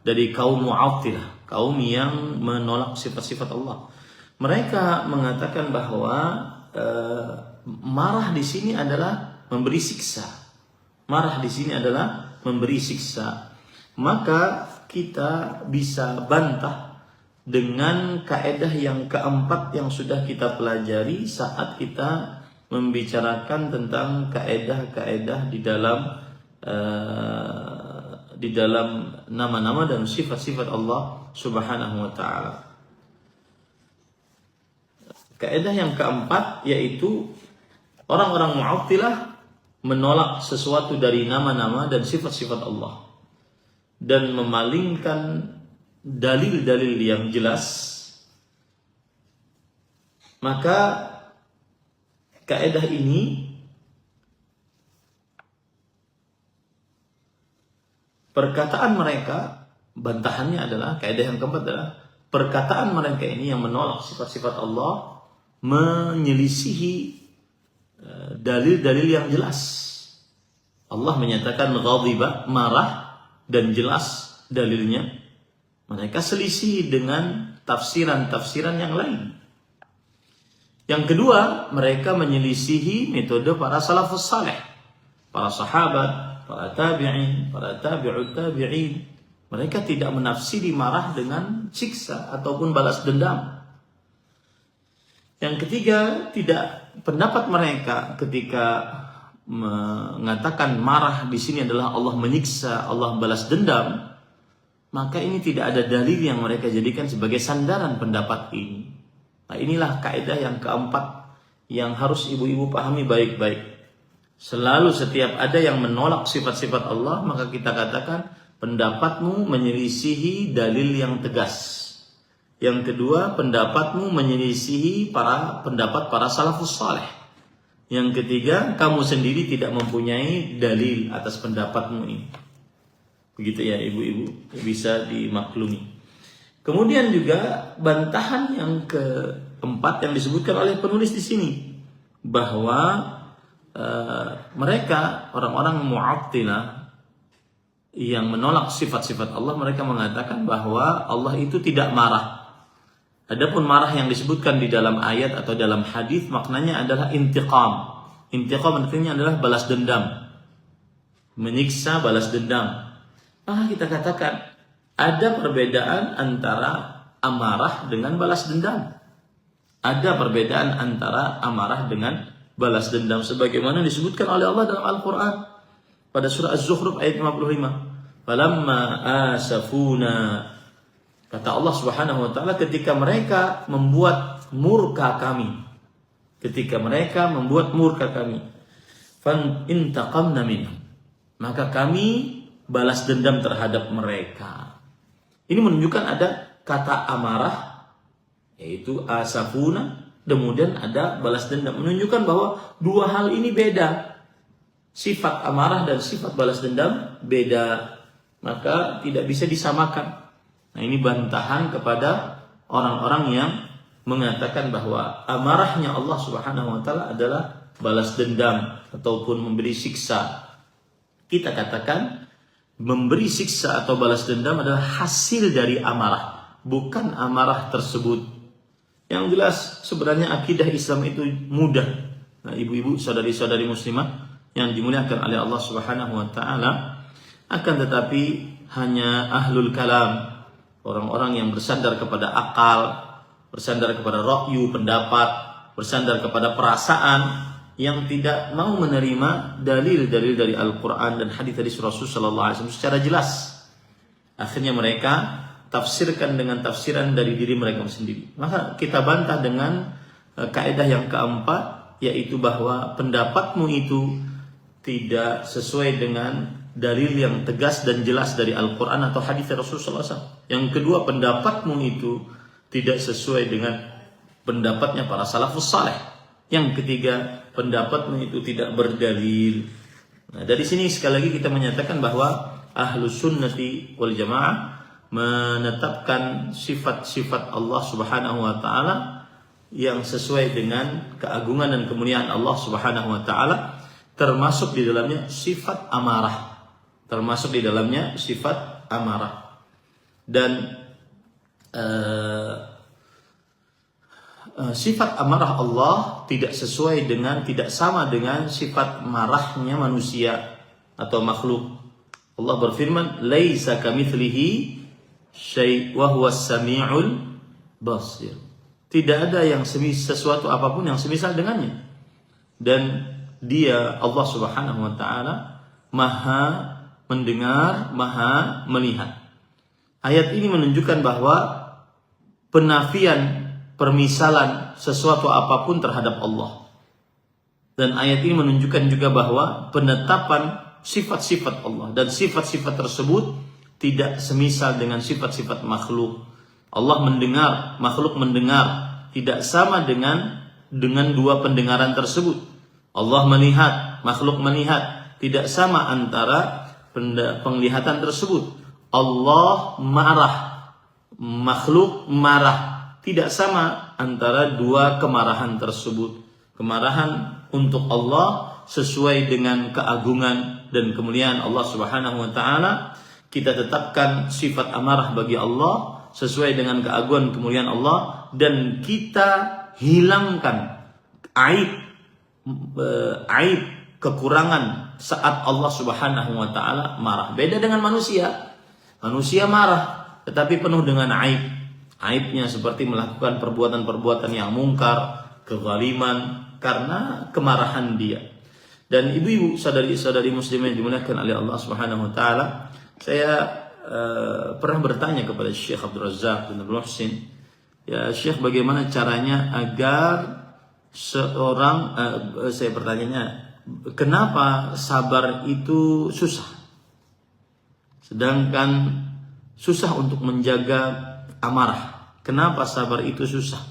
Speaker 1: dari kaum Mu'attilah, kaum yang menolak sifat-sifat Allah, mereka mengatakan bahwa marah di sini adalah memberi siksa. Marah di sini adalah memberi siksa. Maka kita bisa bantah dengan kaedah yang keempat yang sudah kita pelajari saat kita membicarakan tentang kaedah-kaedah di dalam nama-nama dan sifat-sifat Allah subhanahu wa ta'ala. Kaedah yang keempat yaitu orang-orang Mu'attilah menolak sesuatu dari nama-nama dan sifat-sifat Allah dan memalingkan dalil-dalil yang jelas. Maka kaedah ini perkataan mereka, bantahannya adalah kaedah yang keempat adalah perkataan mereka ini yang menolak sifat-sifat Allah menyelisihi dalil-dalil yang jelas. Allah menyatakan ghadiba, marah, dan jelas dalilnya. Mereka selisih dengan tafsiran-tafsiran yang lain. Yang kedua, mereka menyelisihi metode para salafus saleh, para sahabat, para tabi'in, para tabi'ut tabi'in. Mereka tidak menafsiri marah dengan siksa ataupun balas dendam. Yang ketiga, pendapat mereka ketika mengatakan marah di sini adalah Allah menyiksa, Allah balas dendam, maka ini tidak ada dalil yang mereka jadikan sebagai sandaran pendapat ini. Nah, inilah kaidah yang keempat yang harus ibu-ibu pahami baik-baik. Selalu setiap ada yang menolak sifat-sifat Allah, maka kita katakan pendapatmu menyelisihi dalil yang tegas. Yang kedua, pendapatmu menyelisihi pendapat para salafus saleh. Yang ketiga, kamu sendiri tidak mempunyai dalil atas pendapatmu ini. Begitu ya ibu-ibu, bisa dimaklumi. Kemudian juga bantahan yang keempat yang disebutkan oleh penulis di sini, bahwa mereka orang-orang Mu'attilah yang menolak sifat-sifat Allah, mereka mengatakan bahwa Allah itu tidak marah. Adapun marah yang disebutkan di dalam ayat atau dalam hadis maknanya adalah intiqam. Intiqam artinya adalah balas dendam, menyiksa, balas dendam. Kita katakan ada perbedaan antara amarah dengan balas dendam. Ada perbedaan antara amarah dengan balas dendam sebagaimana disebutkan oleh Allah dalam Al-Quran pada surah Az-Zukhruf ayat 55. Falamma asafuna, kata Allah subhanahu wa ta'ala, ketika mereka membuat murka kami, fan intaqamna minhum, maka kami balas dendam terhadap mereka. Ini menunjukkan ada kata amarah, yaitu asafuna, kemudian ada balas dendam, menunjukkan bahwa dua hal ini beda. Sifat amarah dan sifat balas dendam beda, maka tidak bisa disamakan. Nah, ini bantahan kepada orang-orang yang mengatakan bahwa amarahnya Allah subhanahu wa ta'ala adalah balas dendam ataupun memberi siksa. Kita katakan memberi siksa atau balas dendam adalah hasil dari amarah, bukan amarah tersebut. Yang jelas sebenarnya akidah Islam itu mudah. Nah, ibu-ibu, saudari-saudari muslimah yang dimuliakan oleh Allah Subhanahu wa taala, akan tetapi hanya ahlul kalam, orang-orang yang bersandar kepada akal, bersandar kepada ra'yu, pendapat, bersandar kepada perasaan, yang tidak mau menerima dalil-dalil dari Al-Quran dan hadis Rasul sallallahu alaihi wasallam secara jelas. Akhirnya mereka tafsirkan dengan tafsiran dari diri mereka sendiri. Maka kita bantah dengan kaidah yang keempat, yaitu bahwa pendapatmu itu tidak sesuai dengan dalil yang tegas dan jelas dari Al-Quran atau hadis Rasul sallallahu alaihi wasallam. Yang kedua, pendapatmu itu tidak sesuai dengan pendapatnya para salafus saleh. Yang ketiga, pendapatmu itu tidak berdalil. Nah, dari sini sekali lagi kita menyatakan bahwa Ahlus Sunnati wal Jamaah menetapkan sifat-sifat Allah Subhanahu wa taala yang sesuai dengan keagungan dan kemuliaan Allah Subhanahu wa taala, termasuk di dalamnya sifat amarah. Termasuk di dalamnya sifat amarah. Dan sifat amarah Allah tidak sama dengan sifat marahnya manusia atau makhluk. Allah berfirman, "Laisa kamitslihi syai' wa huwas samiul basir." Tidak ada yang sesuatu apapun yang semisal dengannya. Dan Dia, Allah Subhanahu wa taala, Maha mendengar, Maha melihat. Ayat ini menunjukkan bahwa penafian permisalan sesuatu apapun terhadap Allah. Dan ayat ini menunjukkan juga bahwa penetapan sifat-sifat Allah, dan sifat-sifat tersebut tidak semisal dengan sifat-sifat makhluk. Allah mendengar, makhluk mendengar, tidak sama dengan dua pendengaran tersebut. Allah melihat, makhluk melihat, tidak sama antara penglihatan tersebut. Allah marah, makhluk marah, tidak sama antara dua kemarahan tersebut. Kemarahan untuk Allah sesuai dengan keagungan dan kemuliaan Allah Subhanahu wa taala. Kita tetapkan sifat amarah bagi Allah sesuai dengan keagungan kemuliaan Allah, dan kita hilangkan aib kekurangan saat Allah Subhanahu wa taala marah. Beda dengan manusia. Manusia marah tetapi penuh dengan aib. Aibnya seperti melakukan perbuatan-perbuatan yang mungkar, kezaliman, karena kemarahan dia. Dan ibu-ibu, saudari-saudari muslimah yang dimuliakan oleh Allah Subhanahu wa taala, saya pernah bertanya kepada Syekh Abdul Razak bin Abdul Muhsin, ya Syekh, bagaimana caranya agar seorang saya bertanya, kenapa sabar itu susah? Sedangkan susah untuk menjaga amarah. Kenapa sabar itu susah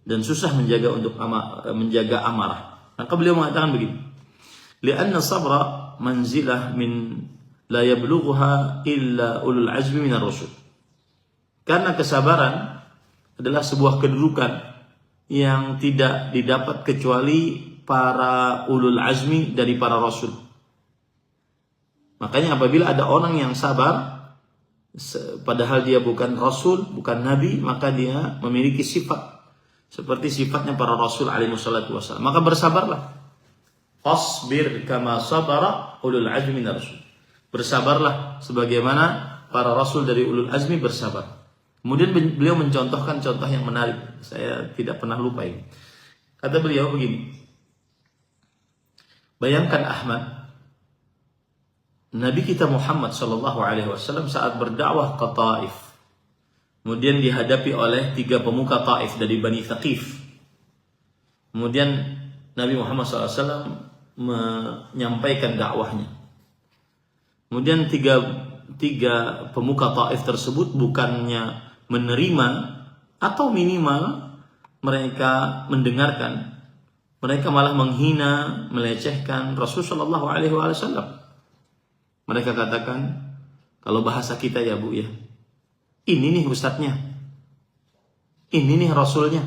Speaker 1: dan susah menjaga amarah? Maka beliau mengatakan begini, li'anna sabra manzilah min la yablughuha illa ulul azmi minar rusul. Karena kesabaran adalah sebuah kedudukan yang tidak didapat kecuali para ulul azmi dari para rasul. Makanya apabila ada orang yang sabar padahal dia bukan rasul, bukan nabi, maka dia memiliki sifat seperti sifatnya para rasul alaihi wassalatu wassalam. Maka bersabarlah. Fasbir kama sabara ulul azmi minar rasul. Bersabarlah sebagaimana para rasul dari ulul azmi bersabar. Kemudian beliau mencontohkan contoh yang menarik. Saya tidak pernah lupa ini. Kata beliau begini. Bayangkan Ahmad, Nabi kita Muhammad sallallahu alaihi wasallam saat berdakwah ke Taif, kemudian dihadapi oleh 3 pemuka Taif dari Bani Thaqif. Kemudian Nabi Muhammad SAW menyampaikan dakwahnya. Kemudian tiga pemuka Taif tersebut bukannya menerima atau minimal mereka mendengarkan, mereka malah menghina, melecehkan Rasulullah sallallahu alaihi wasallam. Mereka katakan, kalau bahasa kita ya Bu ya, ini nih ustadznya, ini nih rasulnya,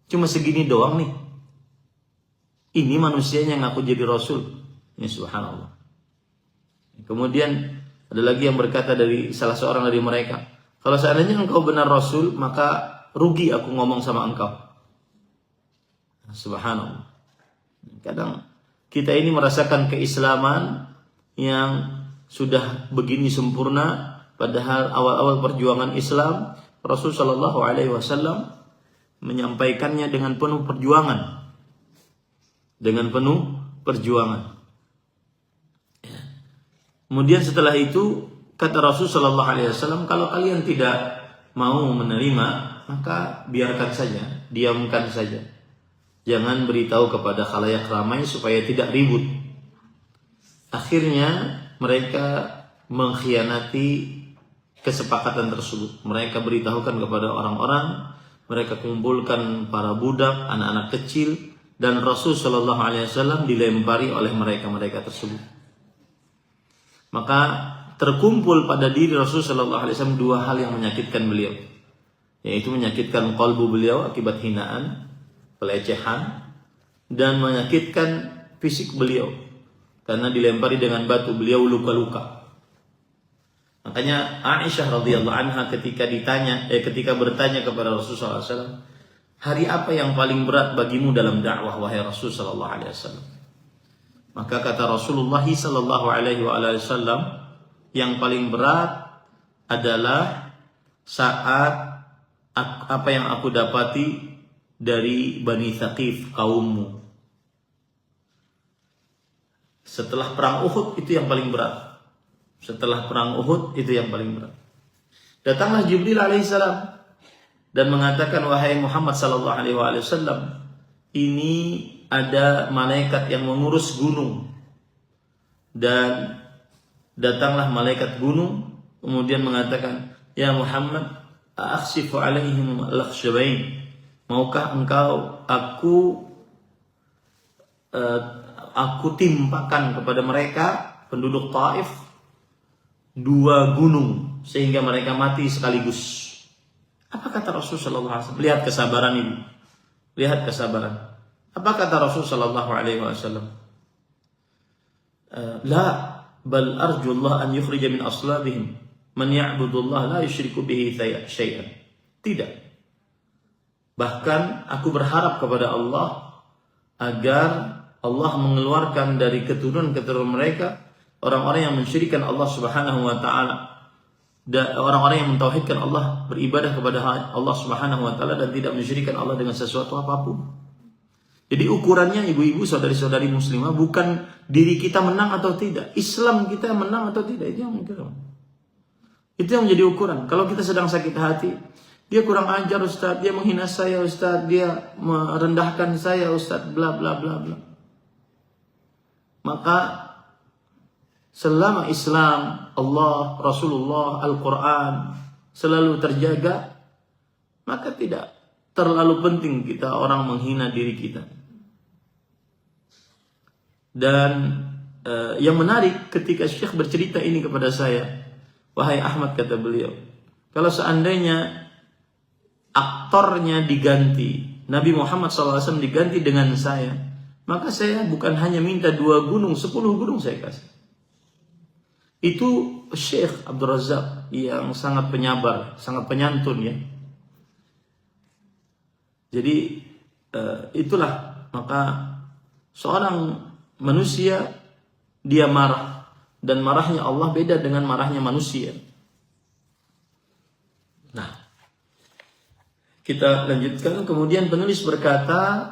Speaker 1: cuma segini doang nih. Ini manusianya ngaku jadi rasul. Ya subhanallah. Kemudian Ada lagi yang berkata dari salah seorang dari mereka, kalau seandainya engkau benar Rasul, maka rugi aku ngomong sama engkau. Subhanallah. Kadang kita ini merasakan keislaman yang sudah begini sempurna, padahal awal-awal perjuangan Islam Rasul Shallallahu Alaihi Wasallam menyampaikannya dengan penuh perjuangan, Kemudian setelah itu kata Rasul Shallallahu Alaihi Wasallam, kalau kalian tidak mau menerima, maka biarkan saja, diamkan saja. Jangan beritahu kepada khalayak ramai supaya tidak ribut. Akhirnya mereka mengkhianati kesepakatan tersebut. Mereka beritahukan kepada orang-orang, mereka kumpulkan para budak, anak-anak kecil, dan Rasul Shallallahu Alaihi Wasallam dilempari oleh mereka tersebut. Maka terkumpul pada diri Rasul Shallallahu Alaihi Wasallam dua hal yang menyakitkan beliau, yaitu menyakitkan kalbu beliau akibat hinaan, pelecehan, dan menyakitkan fisik beliau karena dilempari dengan batu, beliau luka-luka. Makanya Aisyah radhiyallahu anha ketika bertanya kepada Rasulullah SAW, hari apa yang paling berat bagimu dalam dakwah wahai Rasul sallallahu alaihi wasallam? Maka kata Rasulullah sallallahu alaihi wasallam, yang paling berat adalah saat apa yang aku dapati dari Bani Thaqif, kaummu. Setelah perang Uhud itu yang paling berat. Datanglah Jibril alaihissalam dan mengatakan, wahai Muhammad sallallahu alaihi wasallam, ini ada malaikat yang mengurus gunung. Dan datanglah malaikat gunung kemudian mengatakan, ya Muhammad, akhsifu alaihim al-akhshabain. Maukah engkau aku timpakan kepada mereka penduduk Taif dua gunung sehingga mereka mati sekaligus. Apa kata Rasul sallallahu alaihi wasallam? Lihat kesabaran ini. Apa kata Rasul sallallahu alaihi wasallam? La bal arju Allah an yukhrija min aslabihim man ya'budu Allah la yusyriku bihi syai'an. Tidak. Bahkan aku berharap kepada Allah agar Allah mengeluarkan dari keturunan mereka orang-orang yang mensyirikkan Allah Subhanahu wa taala, dan orang-orang yang mentauhidkan Allah, beribadah kepada Allah Subhanahu wa taala dan tidak mensyirikkan Allah dengan sesuatu apapun. Jadi ukurannya ibu-ibu, saudari-saudari muslimah, bukan diri kita menang atau tidak, Islam kita menang atau tidak, itu yang menjadi ukuran. Kalau kita sedang sakit hati, dia kurang ajar Ustaz, dia menghina saya Ustaz, dia merendahkan saya Ustaz, bla bla bla bla. Maka selama Islam, Allah, Rasulullah, Al-Quran selalu terjaga, maka tidak terlalu penting kita orang menghina diri kita. Dan yang menarik ketika Syekh bercerita ini kepada saya, wahai Ahmad, kata beliau, kalau seandainya aktornya diganti, Nabi Muhammad SAW diganti dengan saya, maka saya bukan hanya minta 2 gunung, 10 gunung saya kasih. Itu Syekh Abdul Razak yang sangat penyabar, sangat penyantun ya. Jadi itulah, maka seorang manusia dia marah, dan marahnya Allah beda dengan marahnya manusia. Nah, kita lanjutkan. Kemudian penulis berkata,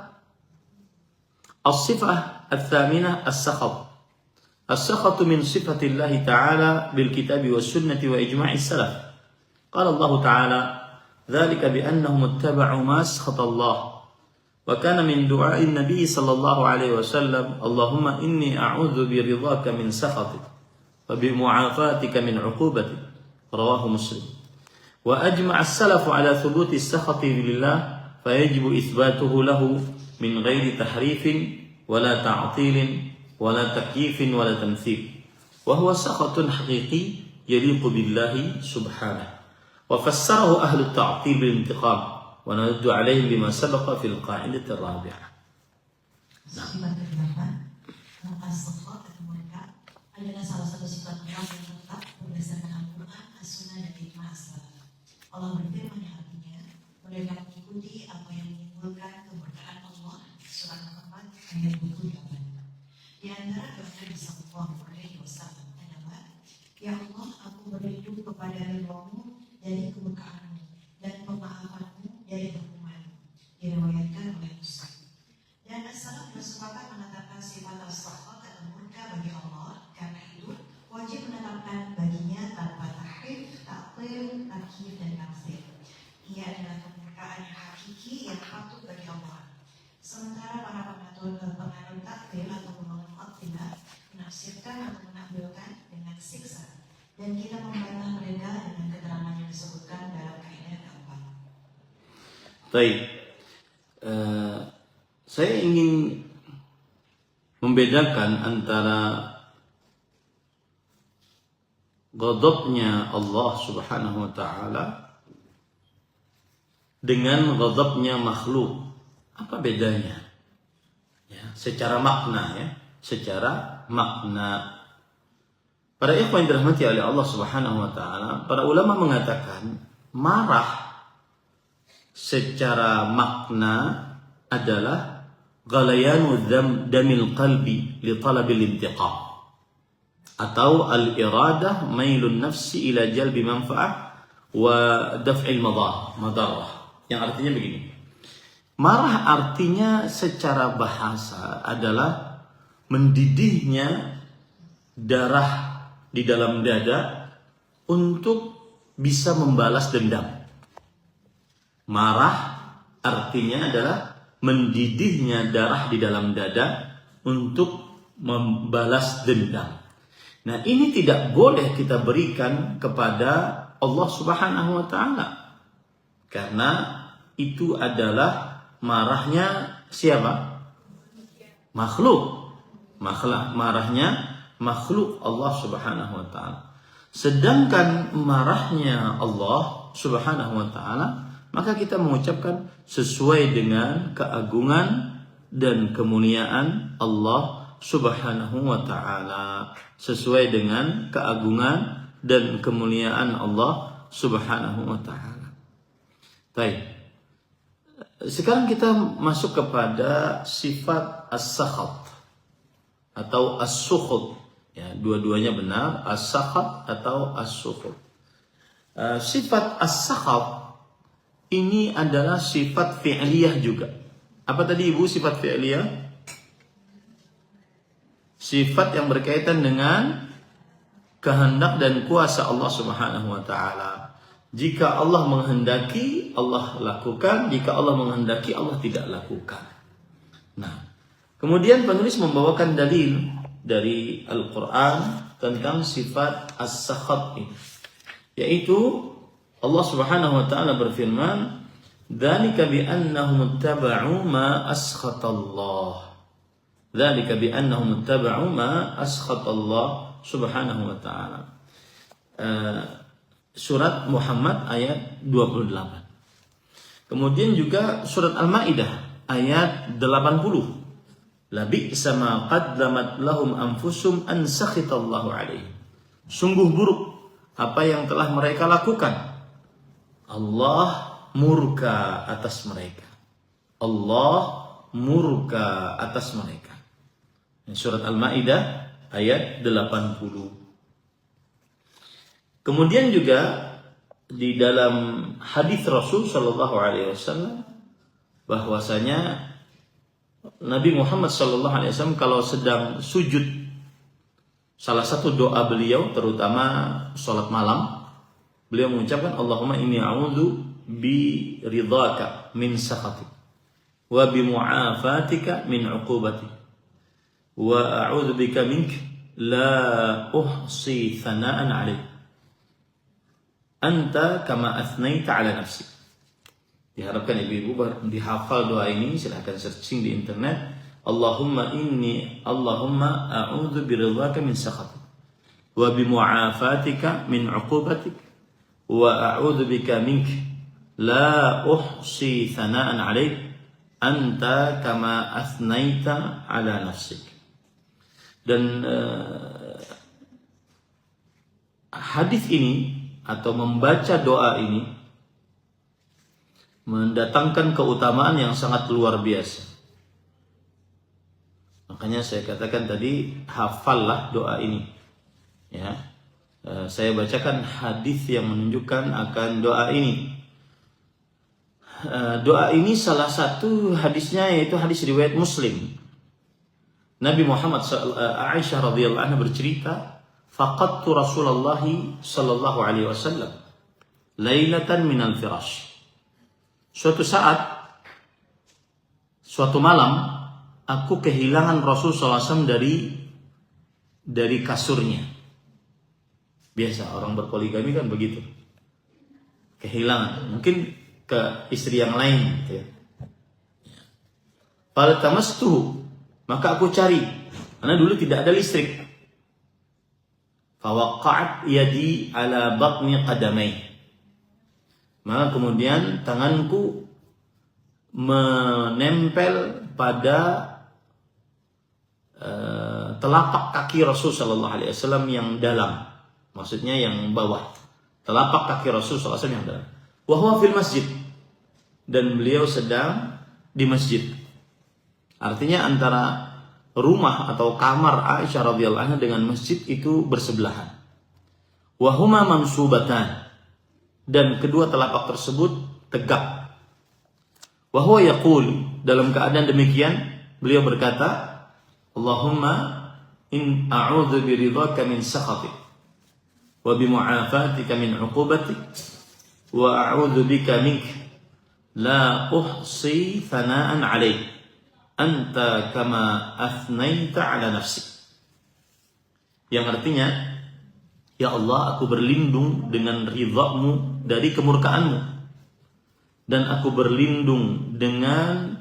Speaker 1: as-sifah ats-tsaminah as-sakhat. As-sakhat min sifatillah ta'ala bil kitab was sunnah wa ijma' as-salaf. Qala Allah ta'ala, dzalika bi annahum ittaba'u ma askhata Allah. Wa kana min du'a'i an-nabi sallallahu alaihi wasallam, Allahumma inni a'udzu bi ridhaka min sakhatik wa bi mu'afatika min 'uqubatik. Rawahu Muslim. Wa ajma'a as-salaf ala thubuti as-sakhati lillah fa yajibu itsbatuhu lahu min ghairi tahrifin wala ta'tilin wala takyifin wala tamthil. Wa huwa sakhatun haqiqi yaliqu billahi subhanahu. Wa fassarahu ahlu at-ta'til bil intiqam wa naddu alaihim bima sabaqa fil qa'idati ar-rabi'ah.
Speaker 2: Sifat ke-8, as-sakhat atau murka adalah salah satu sifat Allah yang tetap berdasarkan Al-Quran, As-Sunnah, dan Ijma' as-salaf. Allah berfirman yang artinya, mereka mengikuti apa yang menimbulkan kemurkaan Allah. Surat Muhammad ayat 28. Di antara doa Nabi Sallallahu Alaihi Wasallam adalah, Ya Allah, aku berlindung kepada ridhamu dari kemurkaanmu dan pemaafanmu dari hukumanmu. Diriwayatkan oleh Muslim. Dan as-salaf bersepakat menetapkan sifat as-sakhat atau murka bagi Allah. Karena itu wajib menetapkan baginya tanpa tahrif, ta'til, takyif, dan tamtsil. Ia adalah kemurkaan yang hakiki yang patut bagi Allah. Sementara para penganut takdir atau mu'attilah menafsirkan atau menampilkan dengan siksa, dan kita membantah mereka dengan keterangan yang disebutkan dalam kaidah keempat.
Speaker 1: Baik, saya ingin membedakan antara ghadabnya Allah Subhanahu wa taala dengan ghadabnya makhluk. Apa bedanya? Ya, secara makna ya, secara makna. Para ikhwan yang dirahmati oleh Allah Subhanahu wa taala, para ulama mengatakan marah secara makna adalah ghalayanu damil qalbi li talabil intiqam, atau al-iradah mailun nafsi ila jalbi manfa'ah wa daf'il madarrah. Yang artinya begini. Marah artinya secara bahasa adalah mendidihnya darah di dalam dada untuk bisa membalas dendam. Marah artinya adalah mendidihnya darah di dalam dada untuk membalas dendam. Nah, ini tidak boleh kita berikan kepada Allah Subhanahu wa taala. Karena itu adalah marahnya siapa? Makhluk. Marahnya makhluk Allah Subhanahu wa taala. Sedangkan marahnya Allah Subhanahu wa taala, maka kita mengucapkan sesuai dengan keagungan dan kemuliaan Allah Subhanahu wa taala. Sesuai dengan keagungan dan kemuliaan Allah Subhanahu wa taala. Baik. Sekarang kita masuk kepada sifat as-sakhat atau as-sukhut. Ya, dua-duanya benar, as-sakhat atau as-sukhut. Sifat as-sakhat ini adalah sifat fi'liyah juga. Apa tadi Ibu sifat fi'liyah? Sifat yang berkaitan dengan kehendak dan kuasa Allah Subhanahu wa taala. Jika Allah menghendaki, Allah lakukan. Jika Allah menghendaki, Allah tidak lakukan. Nah, kemudian penulis membawakan dalil dari Al-Quran tentang sifat as-sakhat ini, yaitu Allah Subhanahu wa taala berfirman, "Dzalika bi annahum ittaba'u ma askhatallah." Dzalika bi annahum ittaba'u ma askhatallah Subhanahu wa taala. Surat Muhammad ayat 28. Kemudian juga surat Al-Maidah ayat 80. Labi'sa ma qaddamat lahum anfusum an sakhitallahu alaihim. Sungguh buruk apa yang telah mereka lakukan. Allah murka atas mereka. Allah murka atas mereka. Surat Al-Maidah ayat 80. Kemudian juga di dalam hadis Rasul Shallallahu Alaihi Wasallam bahwasanya Nabi Muhammad Shallallahu Alaihi Wasallam kalau sedang sujud, salah satu doa beliau terutama sholat malam, beliau mengucapkan Allahumma inni a'udzu bi ridhaka min sakhatik wa bi mu'afatika min 'uqubatik wa a'udzu bika mink la uhsi thana'an 'alaik anta kama athnaita ala nafsi. Diharapkan ibu-ibu dihafal doa ini, silahkan searching di internet. Allahumma a'udzu biridhaka min sakhatik wa bi mu'afatika min 'uqubatik wa a'udzu bika mink la uhsi thana'an 'alaik anta kama athnaita ala nafsik. Dan hadis ini atau membaca doa ini mendatangkan keutamaan yang sangat luar biasa. Makanya saya katakan tadi, hafallah doa ini. Ya, saya bacakan hadis yang menunjukkan akan doa ini. Doa ini salah satu hadisnya yaitu hadis riwayat Muslim. Nabi Muhammad Aisyah radhiyallahu anha bercerita, faqadtu Rasulullah sallallahu alaihi wasallam lailatan minal firash. Suatu saat, suatu malam, aku kehilangan Rasul sallallahu alaihi wasallam dari kasurnya. Biasa orang berpoligami kan begitu. Kehilangan, mungkin ke istri yang lain gitu ya. Faltamastuhu, maka aku cari, karena dulu tidak ada listrik. Fawaqa'at yadi ala batni qadamai, maka kemudian tanganku menempel pada telapak kaki Rasul sallallahu alaihi wasallam yang dalam, maksudnya yang bawah. Telapak kaki Rasul sallallahu alaihi wasallam yang dalam. Wa huwa fil masjid, dan beliau sedang di masjid. Artinya antara rumah atau kamar Aisyah radhiyallahu anha dengan masjid itu bersebelahan. Wa huma mansubatan, dan kedua telapak tersebut tegak. Wa huwa yaqul, dalam keadaan demikian beliau berkata, Allahumma in a'udzu biridhaka min sakhatik wa bimu'afatika min 'uqubatik wa a'udzu bika minka la uhsi thana'an 'alaik anta kama athnaita 'ala nafsi. Yang artinya, ya Allah, aku berlindung dengan ridha-Mu dari kemurkaan-Mu, dan aku berlindung dengan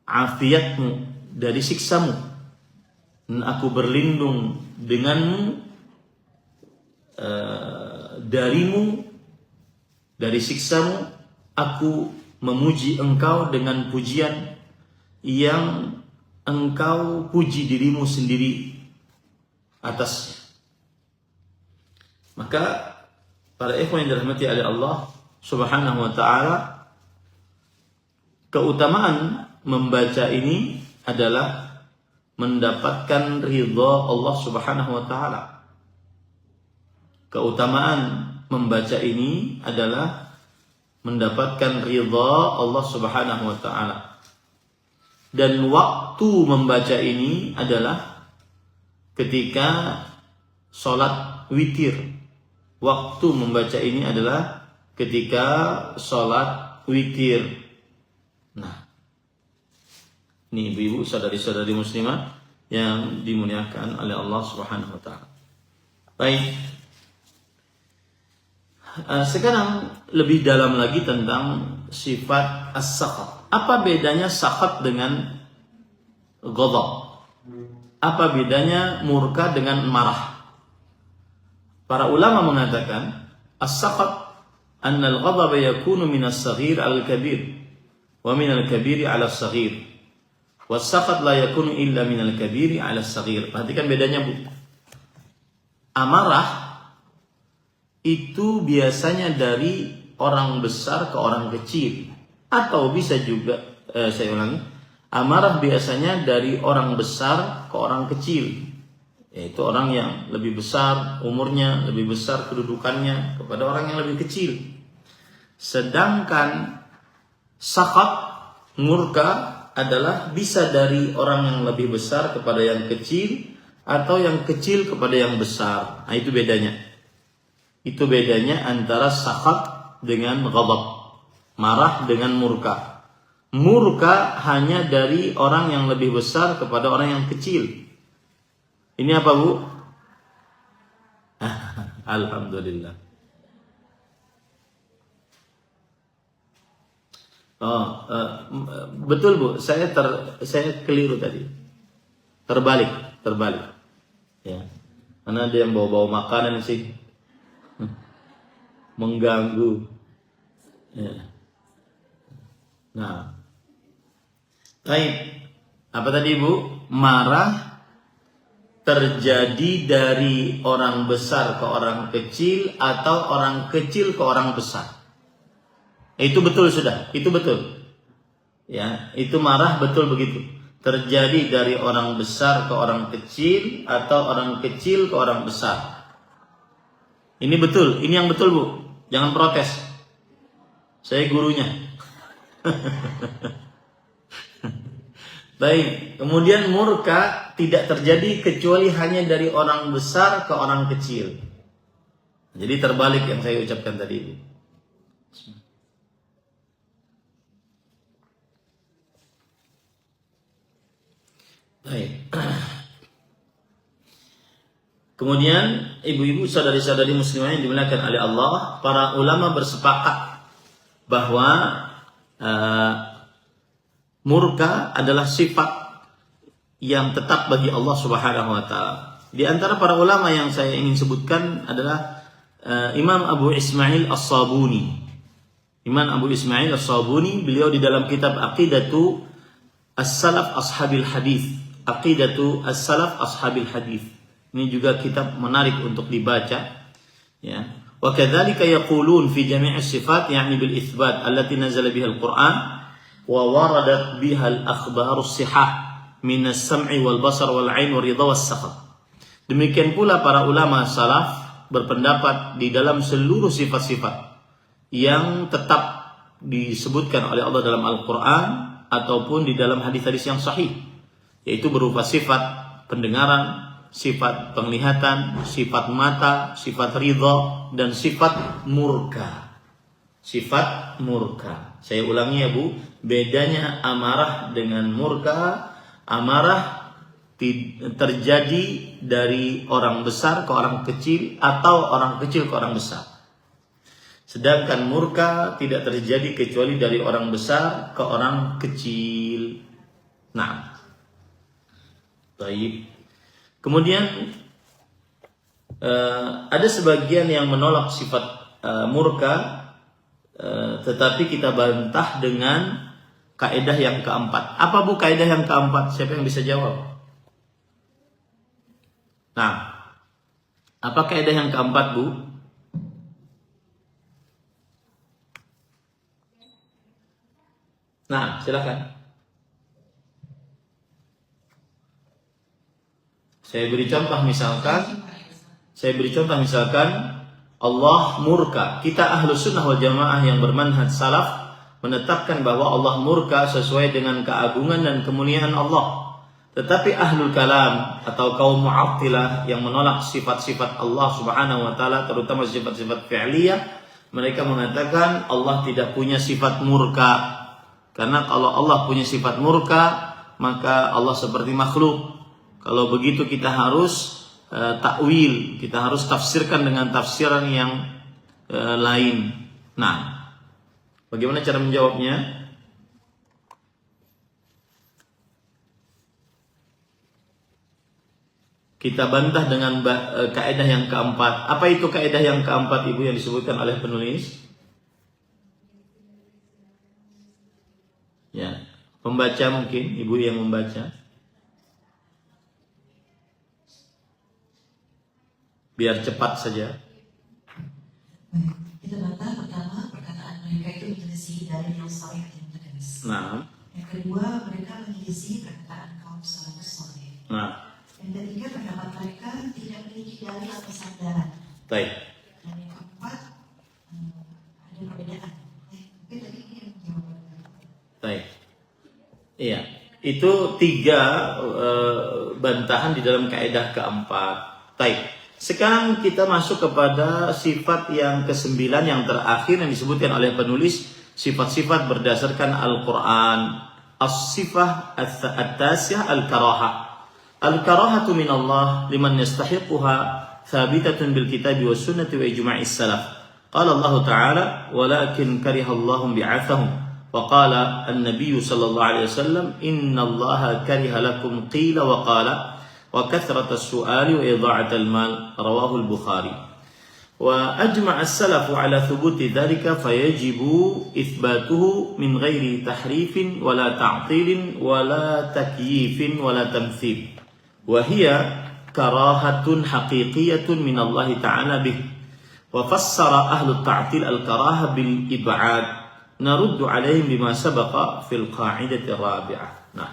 Speaker 1: afiat-Mu dari siksa-Mu, dan aku berlindung denganmu darimu, dari siksamu. Aku memuji engkau dengan pujian yang engkau puji dirimu sendiri atasnya. Maka para ikhwan yang dirahmati oleh Allah Subhanahu wa ta'ala, keutamaan membaca ini adalah mendapatkan ridha Allah Subhanahu wa ta'ala. Keutamaan membaca ini adalah mendapatkan ridha Allah Subhanahu wa ta'ala. Dan waktu membaca ini adalah ketika sholat witir. Waktu membaca ini adalah ketika sholat witir. Nah, ini ibu-ibu, saudari-saudari muslimah yang dimuliakan oleh Allah Subhanahu wa ta'ala. Baik. Sekarang lebih dalam lagi tentang sifat as-sakhat. Apa bedanya sakhat dengan ghadab? Apa bedanya murka dengan marah? Para ulama mengatakan as-sakhat anna al-ghadab yakunu min as-saghir al-kabir wa min al-kabir ala as-saghir. Was-sakhat la yakunu illa min al-kabir ala as-saghir. Perhatikan bedanya, Bu. Amarah itu biasanya dari orang besar ke orang kecil, atau bisa juga saya ulangi, amarah biasanya dari orang besar ke orang kecil, yaitu orang yang lebih besar umurnya, lebih besar kedudukannya kepada orang yang lebih kecil. Sedangkan sakhat, murka, adalah bisa dari orang yang lebih besar kepada yang kecil, atau yang kecil kepada yang besar. Nah, itu bedanya. Itu bedanya antara sakhat dengan ghadab, marah dengan murka. Murka hanya dari orang yang lebih besar kepada orang yang kecil. Ini apa, Bu? Alhamdulillah. Betul, Bu. Saya keliru tadi. Terbalik. Ya. Karena ada yang bawa-bawa makanan sih. Mengganggu. Ya. Nah, baik. Apa tadi, Bu? Marah terjadi dari orang besar ke orang kecil atau orang kecil ke orang besar. Itu betul sudah, itu betul. Ya, itu marah betul begitu. Terjadi dari orang besar ke orang kecil atau orang kecil ke orang besar. Ini betul, ini yang betul Bu. Jangan protes. Saya gurunya. Baik, kemudian murka tidak terjadi kecuali hanya dari orang besar ke orang kecil. Jadi terbalik yang saya ucapkan tadi itu. Baik. Kemudian ibu-ibu saudari-saudari muslimah yang dimuliakan oleh Allah, para ulama bersepakat bahwa murka adalah sifat yang tetap bagi Allah Subhanahu wa taala. Di antara para ulama yang saya ingin sebutkan adalah Imam Abu Ismail As-Sabuni. Imam Abu Ismail As-Sabuni, beliau di dalam kitab Aqidatu As-Salaf Ashabil Hadis. Aqidatu As-Salaf Ashabil Hadis. Ini juga kitab menarik untuk dibaca. Ya. Wa kadzalika yaqulun fi jami' as-sifat yani bil itsbat allati nazala biha al-Qur'an wa waradat biha al-akhbar as-sihah min as-sam'i wal basar wal 'ain wal ridha was sakhat. Demikian pula para ulama salaf berpendapat di dalam seluruh sifat-sifat yang tetap disebutkan oleh Allah dalam Al-Quran ataupun di dalam hadis-hadis yang sahih, yaitu berupa sifat pendengaran, sifat penglihatan, sifat mata, sifat ridha, dan sifat murka. Sifat murka. Saya ulangi ya Bu, bedanya amarah dengan murka. Amarah terjadi dari orang besar ke orang kecil atau orang kecil ke orang besar. Sedangkan murka tidak terjadi kecuali dari orang besar ke orang kecil. Nah, baik. Kemudian ada sebagian yang menolak sifat murka, tetapi kita bantah dengan kaidah yang keempat. Apa Bu kaidah yang keempat? Siapa yang bisa jawab? Nah, apa kaidah yang keempat Bu? Nah, silakan. Saya beri contoh misalkan Allah murka. Kita Ahlus Sunnah wal Jamaah yang bermanhaj salaf menetapkan bahwa Allah murka sesuai dengan keagungan dan kemuliaan Allah. Tetapi Ahlul Kalam atau kaum Mu'attilah yang menolak sifat-sifat Allah Subhanahu wa taala, terutama sifat-sifat fi'liyah, mereka mengatakan Allah tidak punya sifat murka. Karena kalau Allah punya sifat murka, maka Allah seperti makhluk. Kalau begitu kita harus takwil, kita harus tafsirkan dengan tafsiran yang lain. Nah, bagaimana cara menjawabnya? Kita bantah dengan kaidah yang keempat. Apa itu kaidah yang keempat Ibu yang disebutkan oleh penulis? Ya, pembaca mungkin Ibu yang membaca. Biar cepat saja.
Speaker 2: Kita bantah pertama, perkataan mereka itu menyelisih dari yang saleh yang tegas.
Speaker 1: Nah.
Speaker 2: Yang kedua, mereka menyelisih perkataan kaum salafus saleh.
Speaker 1: Nah.
Speaker 2: Yang ketiga, pendapat mereka tidak memiliki dalil atau sandaran.
Speaker 1: Baik.
Speaker 2: Dan yang keempat, ada perbedaan. Mungkin tadi ini yang jawabannya.
Speaker 1: Baik. Iya, itu 3 bantahan di dalam kaidah keempat. Baik. Sekarang kita masuk kepada sifat yang ke-9 yang terakhir yang disebutkan oleh penulis, sifat-sifat berdasarkan Al-Quran. As-sifah at-tasiyah al-karahah. Al-karahatu min Allah liman yastahiquha thabitatun bil kitabi was sunnati wa ijma'is salaf. Qala Allah Ta'ala walakin karihallahum bi'athahum wa qala an-nabiy sallallahu alaihi wasallam inna Allah kariha lakum qila wa qala wa kathrata as-su'ali wa idha'at al-mal rawahu al-Bukhari. Wa ajma'a as-salaf ala thubuti dhalika fayajibu ithbatuhu min ghairi tahrifin wala ta'tilin wala takyifin wala tamthil. Wahia karahatun haqiqiyatun min Allah Ta'ala bih. Wa fassara ahlu ta'til al-karahah bil ib'ad. Naruddu alaihim bima sabaqa fil qa'idati rabi'ah. Nah,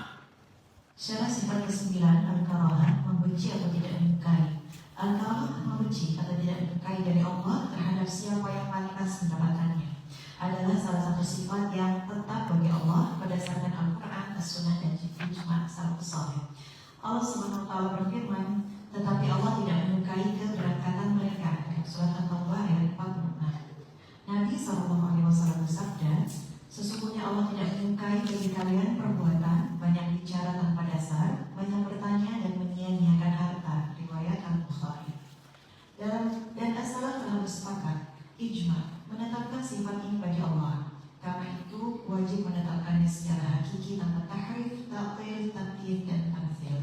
Speaker 2: Syarat sifat ke-9 al-karahah, membenci atau tidak menyukai. Al-karahah membenci atau tidak menyukai dari Allah terhadap siapa yang pantas mendapatkannya adalah salah satu sifat yang tetap bagi Allah berdasarkan Al-Quran, As-Sunnah, dan ijma' salafus saleh. Allah Subhanahu wa taala berfirman, tetapi Allah tidak menyukai keberangkatan mereka. Dalam surat At-Taubah ayat 46. Nabi SAW bersabda, sesungguhnya Allah tidak menyukai bagi kalian perbuatan banyak bicara tanpa dasar, banyak bertanya dan menyia-nyiakan harta. Riwayat Al-Bukhari. Dan as-salaf telah bersepakat ijma menetapkan sifat ini bagi Allah. Karena itu wajib menetapkannya secara hakiki tanpa tahrif, ta'til, takyif, dan tamtsil.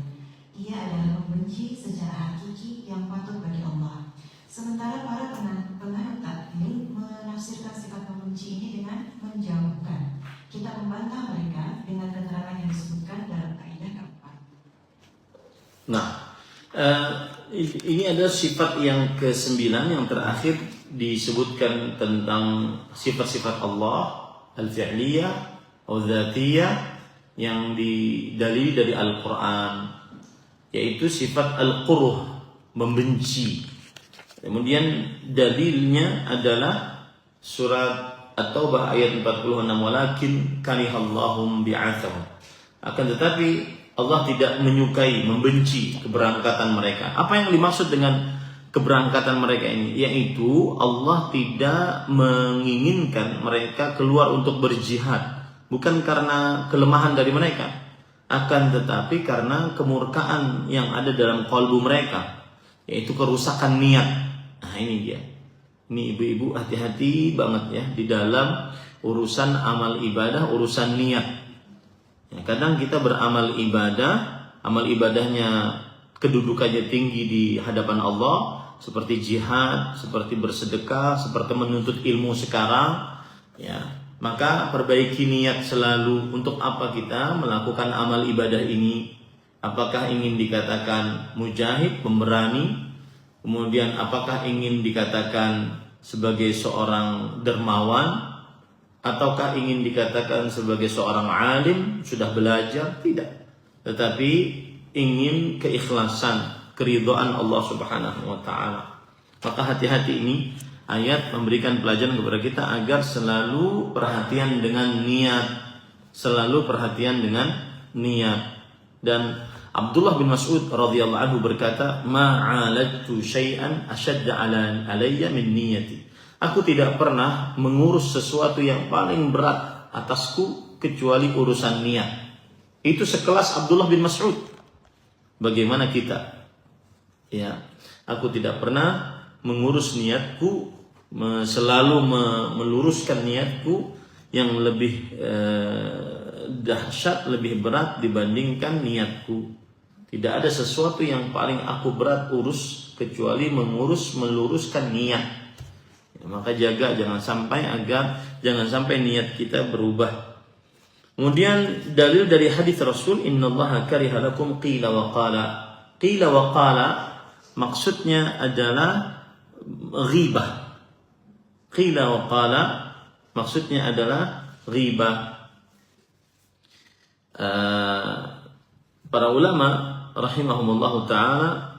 Speaker 2: Ia adalah membenci secara hakiki yang patut bagi Allah. Sementara para penganut takwil menafsirkan sifat membenci ini dengan menjauhkan. Kita membantah mereka dengan keterangan yang disebutkan dalam kaidah keempat.
Speaker 1: Nah, ini adalah sifat yang ke-9 yang terakhir disebutkan tentang sifat-sifat Allah al-fi'liyah atau dzatiyah yang didalili dari Al-Quran, yaitu sifat al-quruh, membenci. Kemudian dalilnya adalah surat At-Taubah ayat 46, walakin karihallahum bi'atsahum. Akan tetapi Allah tidak menyukai, membenci keberangkatan mereka. Apa yang dimaksud dengan keberangkatan mereka ini? Yaitu Allah tidak menginginkan mereka keluar untuk berjihad, bukan karena kelemahan dari mereka, akan tetapi karena kemurkaan yang ada dalam kalbu mereka, yaitu kerusakan niat. Nah, ini dia. Ini ibu-ibu hati-hati banget ya di dalam urusan amal ibadah, urusan niat. Ya, kadang kita beramal ibadah, amal ibadahnya kedudukannya tinggi di hadapan Allah, seperti jihad, seperti bersedekah, seperti menuntut ilmu sekarang, ya. Maka perbaiki niat selalu. Untuk apa kita melakukan amal ibadah ini? Apakah ingin dikatakan mujahid, pemberani? Kemudian apakah ingin dikatakan sebagai seorang dermawan? Ataukah ingin dikatakan sebagai seorang alim, sudah belajar? Tidak. Tetapi ingin keikhlasan, keridhaan Allah Subhanahu wa taala. Maka hati-hati, ini ayat memberikan pelajaran kepada kita agar selalu perhatian dengan niat, selalu perhatian dengan niat. Dan Abdullah bin Mas'ud radhiyallahu anhu berkata, "Ma'aladtu syai'an ashadda alayya min niyati." Aku tidak pernah mengurus sesuatu yang paling berat atasku kecuali urusan niat. Itu sekelas Abdullah bin Mas'ud. Bagaimana kita? Ya, aku tidak pernah mengurus niatku, selalu meluruskan niatku yang lebih dahsyat, lebih berat dibandingkan niatku. Tidak ada sesuatu yang paling aku berat urus kecuali meluruskan niat. Ya, maka jaga jangan sampai niat kita berubah. Kemudian dalil dari hadis Rasul, innallaha kariha lakum qila wa qala. Qila wa qala maksudnya adalah ghibah. Qila wa qala maksudnya adalah ghibah. Para ulama rahimahumullahu ta'ala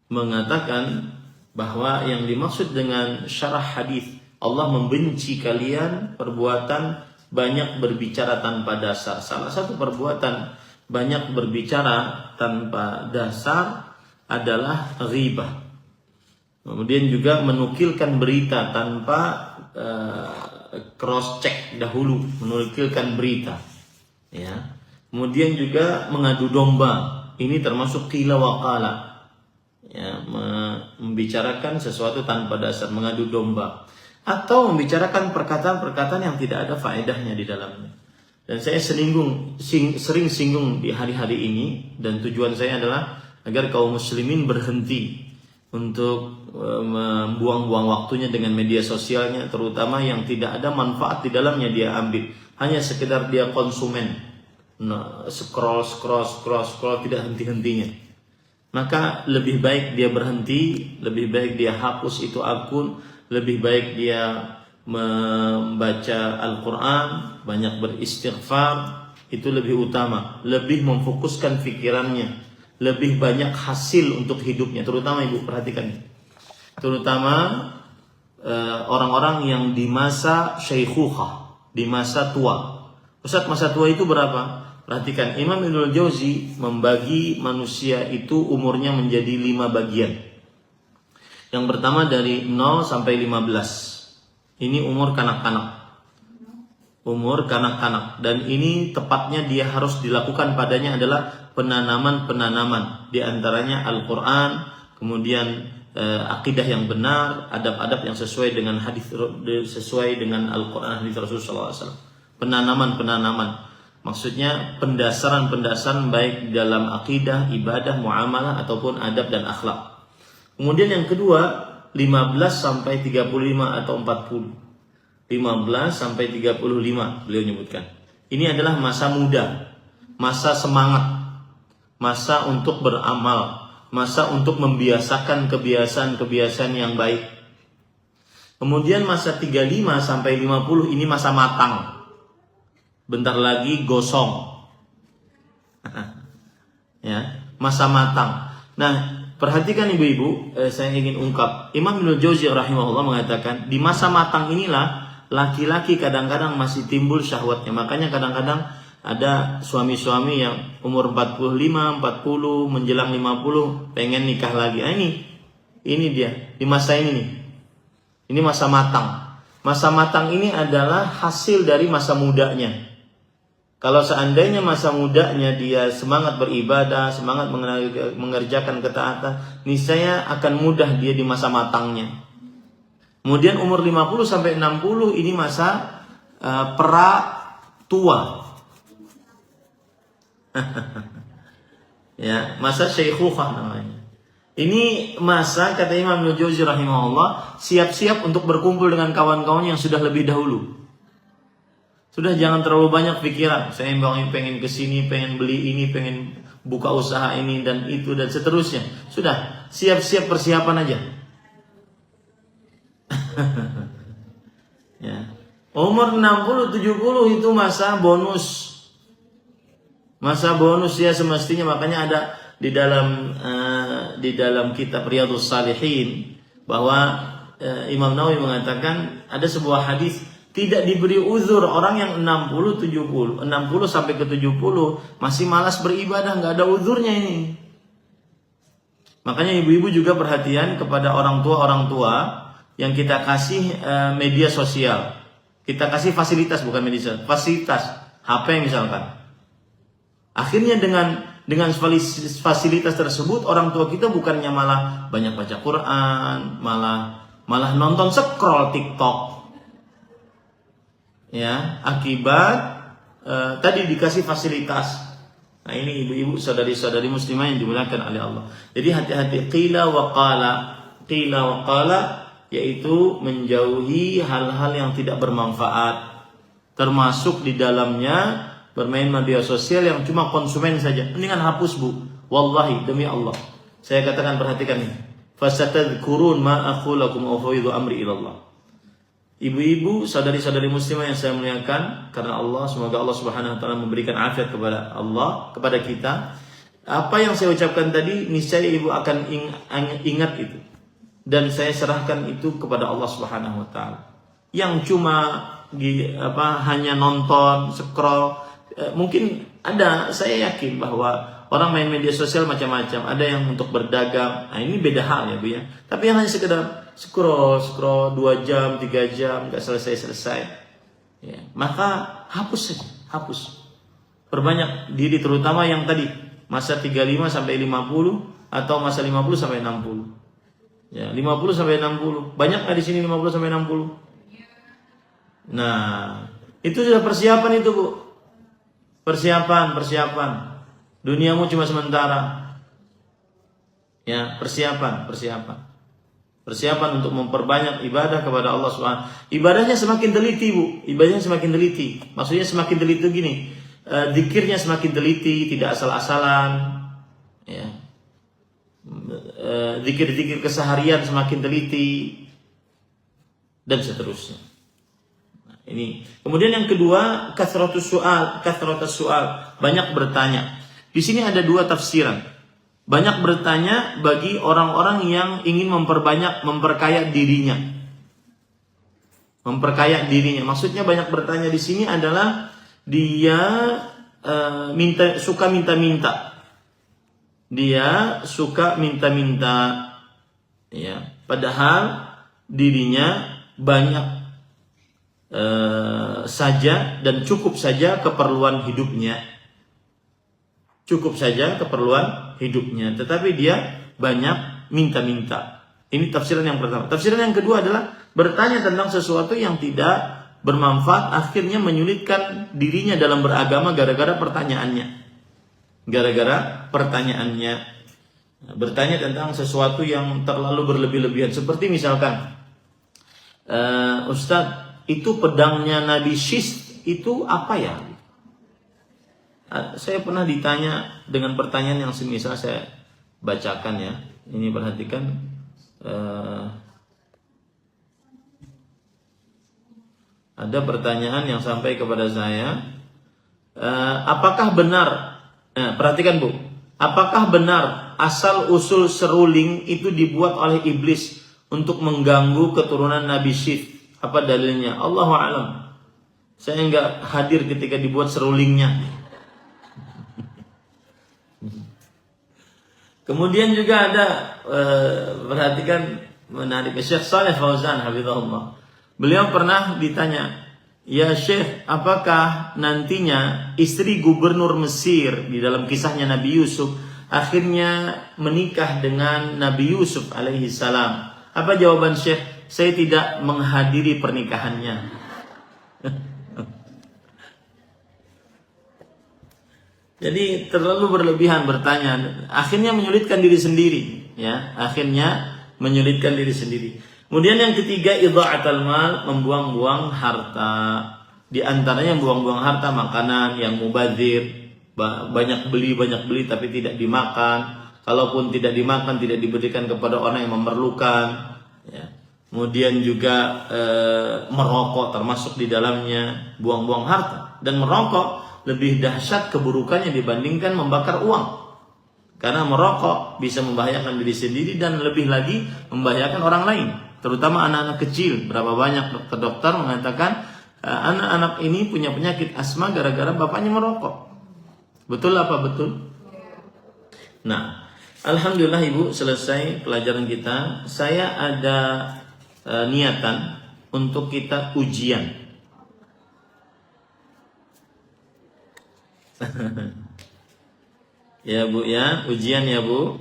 Speaker 1: mengatakan bahwa yang dimaksud dengan syarah hadis Allah membenci kalian perbuatan banyak berbicara tanpa dasar. Salah satu perbuatan banyak berbicara tanpa dasar adalah ghibah. Kemudian juga menukilkan berita tanpa cross check dahulu, menukilkan berita. Ya. Kemudian juga mengadu domba. Ini termasuk qila wa qala. Ya, membicarakan sesuatu tanpa dasar, mengadu domba, atau membicarakan perkataan-perkataan yang tidak ada faedahnya di dalamnya. Dan saya sering singgung di hari-hari ini, dan tujuan saya adalah agar kaum muslimin berhenti untuk membuang-buang waktunya dengan media sosialnya, terutama yang tidak ada manfaat di dalamnya dia ambil, hanya sekedar dia konsumen, scroll tidak henti-hentinya. maka lebih baik dia berhenti, lebih baik dia hapus itu akun, lebih baik dia membaca Al-Quran, banyak beristighfar, itu lebih utama, lebih memfokuskan pikirannya, lebih banyak hasil untuk hidupnya. Terutama ibu perhatikan, terutama orang-orang yang di masa syaikhukhah, di masa tua. Ustaz, masa tua itu berapa? Perhatikan, Imam Ibnul Jauzi membagi manusia itu umurnya menjadi 5 bagian. Yang pertama dari 0 sampai 15. Ini umur kanak-kanak. Umur kanak-kanak. Dan ini tepatnya dia harus dilakukan padanya adalah penanaman-penanaman. Di antaranya Al-Quran, kemudian akidah yang benar, adab-adab yang sesuai dengan hadis, sesuai dengan Al-Quran, hadis Rasulullah SAW. Penanaman-penanaman. Maksudnya pendasaran-pendasaran baik dalam akidah, ibadah, muamalah ataupun adab dan akhlak. Kemudian yang kedua 15 sampai 35 atau 40. 15 sampai 35 beliau nyebutkan. Ini adalah masa muda, masa semangat, masa untuk beramal, masa untuk membiasakan kebiasaan-kebiasaan yang baik. Kemudian masa 35 sampai 50 ini masa matang. Bentar lagi gosong. Ya, masa matang. Nah, perhatikan ibu-ibu, saya ingin ungkap. Imam Ibnul Jauzi rahimahullah mengatakan, di masa matang inilah laki-laki kadang-kadang masih timbul syahwatnya. Makanya kadang-kadang ada suami-suami yang umur 45, 40, menjelang 50 pengen nikah lagi. Nah, ini dia, di masa ini nih. Ini masa matang. Masa matang ini adalah hasil dari masa mudanya. Kalau seandainya masa mudanya dia semangat beribadah, semangat mengerjakan ketaatan, niscaya akan mudah dia di masa matangnya. Kemudian umur 50 sampai 60 ini masa pra tua. Ya, masa syaikhukhah namanya. Ini masa, kata Imam Ibnul Jauzi rahimahullah, siap-siap untuk berkumpul dengan kawan-kawan yang sudah lebih dahulu. Sudah jangan terlalu banyak pikiran. Saya pengen kesini, pengen beli ini, pengen buka usaha ini dan itu dan seterusnya. Sudah siap-siap persiapan aja. Ya. Umur 60, 70 itu masa bonus. Masa bonus ya semestinya, makanya ada di dalam kitab Riyadhus Shalihin bahwa Imam Nawawi mengatakan ada sebuah hadis, tidak diberi uzur orang yang 60 sampai ke 70 masih malas beribadah, nggak ada uzurnya ini. Makanya ibu-ibu juga perhatian kepada orang tua yang kita kasih media sosial. Kita kasih fasilitas, bukan media sosial, fasilitas HP misalkan. Akhirnya dengan fasilitas tersebut orang tua kita bukannya malah banyak baca Quran, malah nonton scroll TikTok. Ya, akibat tadi dikasih fasilitas. Nah, ini ibu-ibu, saudari-saudari muslimah yang dimuliakan oleh Allah. Jadi hati-hati qila wa qala, yaitu menjauhi hal-hal yang tidak bermanfaat. Termasuk di dalamnya bermain media sosial yang cuma konsumen saja. Mendingan hapus, Bu. Wallahi, demi Allah. Saya katakan, perhatikan ini. Fasatadhkurun ma aqulu lakum ufawwidu amri ila Allah. Ibu-ibu, saudari-saudari muslimah yang saya muliakan karena Allah, semoga Allah Subhanahu wa taala memberikan afiat kepada kita. Apa yang saya ucapkan tadi niscaya ibu akan ingat itu. Dan saya serahkan itu kepada Allah Subhanahu wa taala. Yang cuma hanya nonton, scroll, mungkin ada, saya yakin bahwa orang main media sosial macam-macam. Ada yang untuk berdagang. Nah, ini beda hal ya, Bu ya. Tapi yang hanya sekedar scroll 2 jam, 3 jam, gak selesai-selesai, ya, maka hapus saja, hapus. Perbanyak diri, terutama yang tadi masa 35 sampai 50 atau masa 50 sampai 60. Ya, 50 sampai 60. Banyak nggak di sini 50 sampai 60? Nah, itu sudah persiapan itu, Bu. Persiapan. Duniamu cuma sementara. Ya, persiapan. Persiapan untuk memperbanyak ibadah kepada Allah SWT. Ibadahnya semakin teliti, Bu. Ibadahnya semakin teliti. Maksudnya semakin teliti gini. Zikirnya semakin teliti, tidak asal-asalan. Ya. zikir-zikir keseharian semakin teliti, dan seterusnya. Nah, ini. Kemudian yang kedua, kathratus soal, banyak bertanya. Di sini ada dua tafsiran. Banyak bertanya bagi orang-orang yang ingin memperkaya dirinya. Memperkaya dirinya. Maksudnya banyak bertanya di sini adalah dia suka minta-minta. Dia suka minta-minta, ya. Padahal dirinya banyak saja dan cukup saja keperluan hidupnya. Cukup saja keperluan hidupnya. Tetapi dia banyak minta-minta. Ini tafsiran yang pertama. Tafsiran yang kedua adalah bertanya tentang sesuatu yang tidak bermanfaat, akhirnya menyulitkan dirinya dalam beragama gara-gara pertanyaannya. Bertanya tentang sesuatu yang terlalu berlebih-lebihan. Seperti misalkan, Ustadz, itu pedangnya Nabi Syis itu apa ya? Saya pernah ditanya dengan pertanyaan yang semisal, saya bacakan ya. Ini perhatikan. Ada pertanyaan yang sampai kepada saya. Apakah benar? Perhatikan Bu. Apakah benar asal usul seruling itu dibuat oleh iblis untuk mengganggu keturunan Nabi Syith? Apa dalilnya? Allahu a'lam. Saya enggak hadir ketika dibuat serulingnya. Kemudian juga ada perhatikan menarik, Syekh Shalih Fauzan hafizahullah. Beliau pernah ditanya, "Ya Syekh, apakah nantinya istri gubernur Mesir di dalam kisahnya Nabi Yusuf akhirnya menikah dengan Nabi Yusuf alaihi salam?" Apa jawaban Syekh? "Saya tidak menghadiri pernikahannya." Jadi terlalu berlebihan bertanya, akhirnya menyulitkan diri sendiri, ya. Akhirnya menyulitkan diri sendiri. Kemudian yang ketiga, idha'atul mal, membuang-buang harta. Di antaranya buang-buang harta, makanan yang mubadzir, banyak beli tapi tidak dimakan. Kalaupun tidak dimakan, tidak diberikan kepada orang yang memerlukan, ya. Kemudian juga merokok termasuk di dalamnya, buang-buang harta. Dan merokok lebih dahsyat keburukannya dibandingkan membakar uang. Karena merokok bisa membahayakan diri sendiri dan lebih lagi membahayakan orang lain, terutama anak-anak kecil. Berapa banyak dokter mengatakan anak-anak ini punya penyakit asma gara-gara bapaknya merokok. Betul apa betul? Nah, alhamdulillah Ibu, selesai pelajaran kita. Saya ada niatan untuk kita ujian. Ya Bu ya, ujian ya Bu.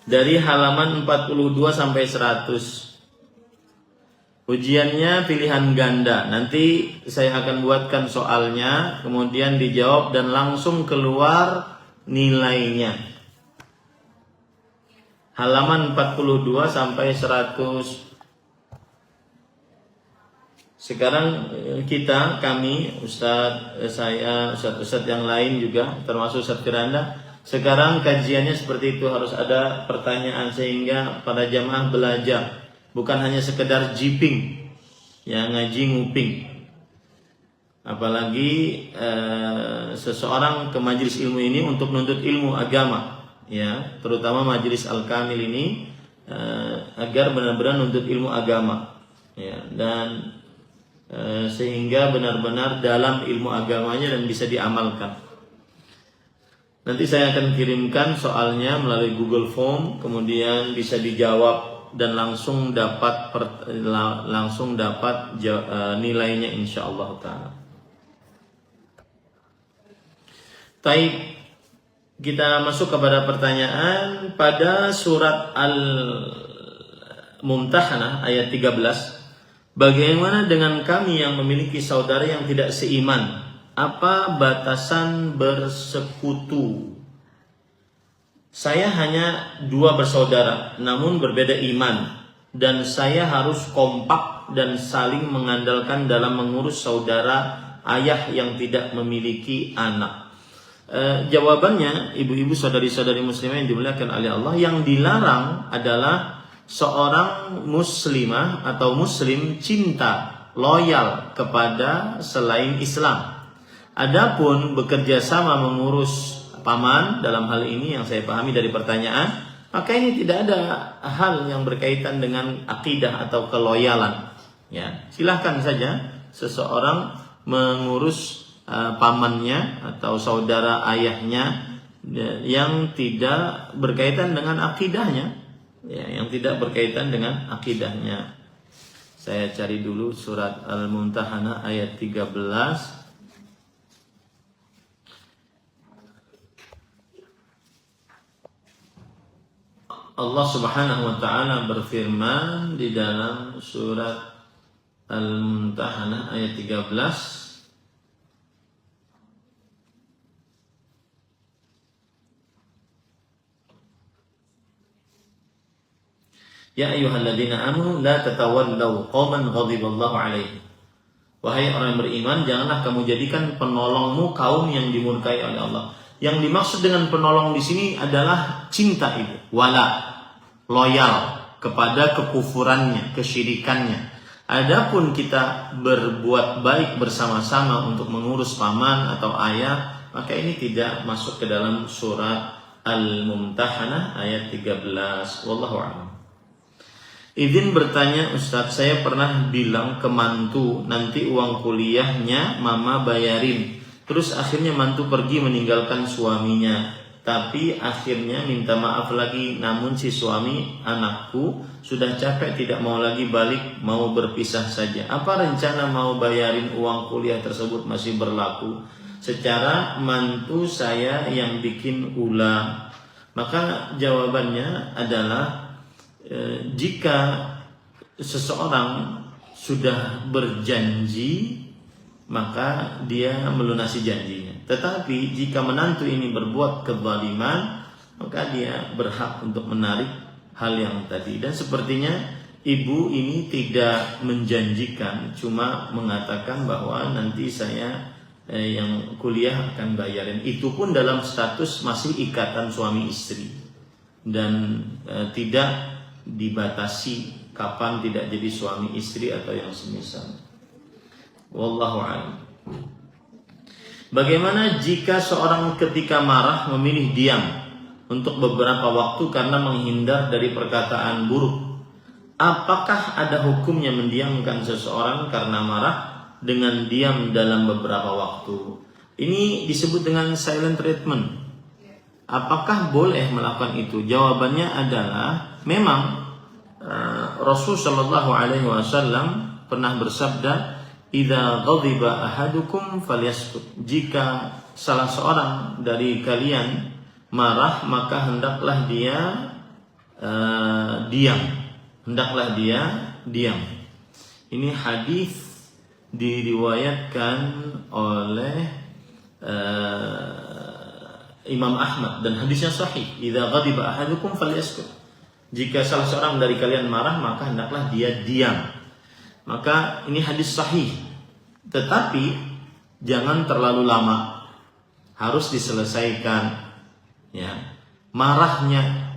Speaker 1: Dari halaman 42 sampai 100. Ujiannya pilihan ganda. Nanti saya akan buatkan soalnya, kemudian dijawab dan langsung keluar nilainya. Halaman 42 sampai 100. Sekarang kami, Ustadz, saya, Ustadz yang lain juga, termasuk Ustadz Firanda, sekarang kajiannya seperti itu, harus ada pertanyaan sehingga para jamaah belajar, bukan hanya sekedar jiping, ya, ngaji nguping. Apalagi seseorang ke majelis ilmu ini untuk menuntut ilmu agama, ya, terutama majelis Al-Kamil ini, agar benar-benar menuntut ilmu agama, ya, dan sehingga benar-benar dalam ilmu agamanya dan bisa diamalkan. Nanti saya akan kirimkan soalnya melalui Google Form, kemudian bisa dijawab dan langsung dapat nilainya insyaallah taala. Taib, kita masuk kepada pertanyaan pada surat Al-Mumtahanah ayat 13. Bagaimana dengan kami yang memiliki saudara yang tidak seiman? Apa batasan bersekutu? Saya hanya 2 bersaudara, namun berbeda iman, dan saya harus kompak dan saling mengandalkan dalam mengurus saudara ayah yang tidak memiliki anak. Jawabannya, ibu-ibu saudari-saudari muslimah yang dimuliakan oleh Allah, yang dilarang adalah seorang muslimah atau muslim cinta loyal kepada selain Islam. Adapun bekerja sama mengurus paman, dalam hal ini yang saya pahami dari pertanyaan, maka ini tidak ada hal yang berkaitan dengan akidah atau keloyalan. Ya, silahkan saja seseorang mengurus pamannya atau saudara ayahnya yang tidak berkaitan dengan akidahnya, ya, yang tidak berkaitan dengan akidahnya. Saya cari dulu surat Al-Mumtahanah ayat 13. Allah Subhanahu wa taala berfirman di dalam surat Al-Mumtahanah ayat 13. Ya ayyuhalladzina amanu la tatawallaw qauman ghadiballahu alaihim. Wahai orang yang beriman, janganlah kamu jadikan penolongmu kaum yang dimurkai oleh Allah. Yang dimaksud dengan penolong di sini adalah cinta itu, wala, loyal kepada kekufurannya, kesyirikannya. Adapun kita berbuat baik bersama-sama untuk mengurus paman atau ayah, maka ini tidak masuk ke dalam surat Al-Mumtahanah ayat 13. Wallahu a'lam. Izin bertanya Ustadz, saya pernah bilang ke mantu nanti uang kuliahnya mama bayarin. Terus akhirnya mantu pergi meninggalkan suaminya. Tapi akhirnya minta maaf lagi. Namun si suami, anakku, sudah capek tidak mau lagi balik, mau berpisah saja. Apa rencana mau bayarin uang kuliah tersebut masih berlaku? Secara mantu saya yang bikin ulah. Maka jawabannya adalah jika seseorang sudah berjanji, maka dia melunasi janjinya. Tetapi jika menantu ini berbuat kezaliman, maka dia berhak untuk menarik hal yang tadi. Dan sepertinya ibu ini tidak menjanjikan, cuma mengatakan bahwa nanti saya yang kuliah akan bayarin. Itu pun dalam status masih ikatan suami istri, dan tidak dibatasi kapan tidak jadi suami istri atau yang semisal. Wallahu a'lam. Bagaimana jika seorang ketika marah memilih diam untuk beberapa waktu karena menghindar dari perkataan buruk? Apakah ada hukumnya mendiamkan seseorang karena marah dengan diam dalam beberapa waktu? Ini disebut dengan silent treatment. Apakah boleh melakukan itu? Jawabannya adalah memang Rasul Shallallahu Alaihi Wasallam pernah bersabda, "Idza ghadiba ahadukum falyaskut." Jika salah seorang dari kalian marah, maka hendaklah dia diam. Hendaklah dia diam. Ini hadis diriwayatkan oleh Imam Ahmad dan hadisnya sahih. Idza ghadiba ahadukum falyaskut. Jika salah seorang dari kalian marah, maka hendaklah dia diam. Maka ini hadis sahih. Tetapi jangan terlalu lama. Harus diselesaikan. Ya. Marahnya,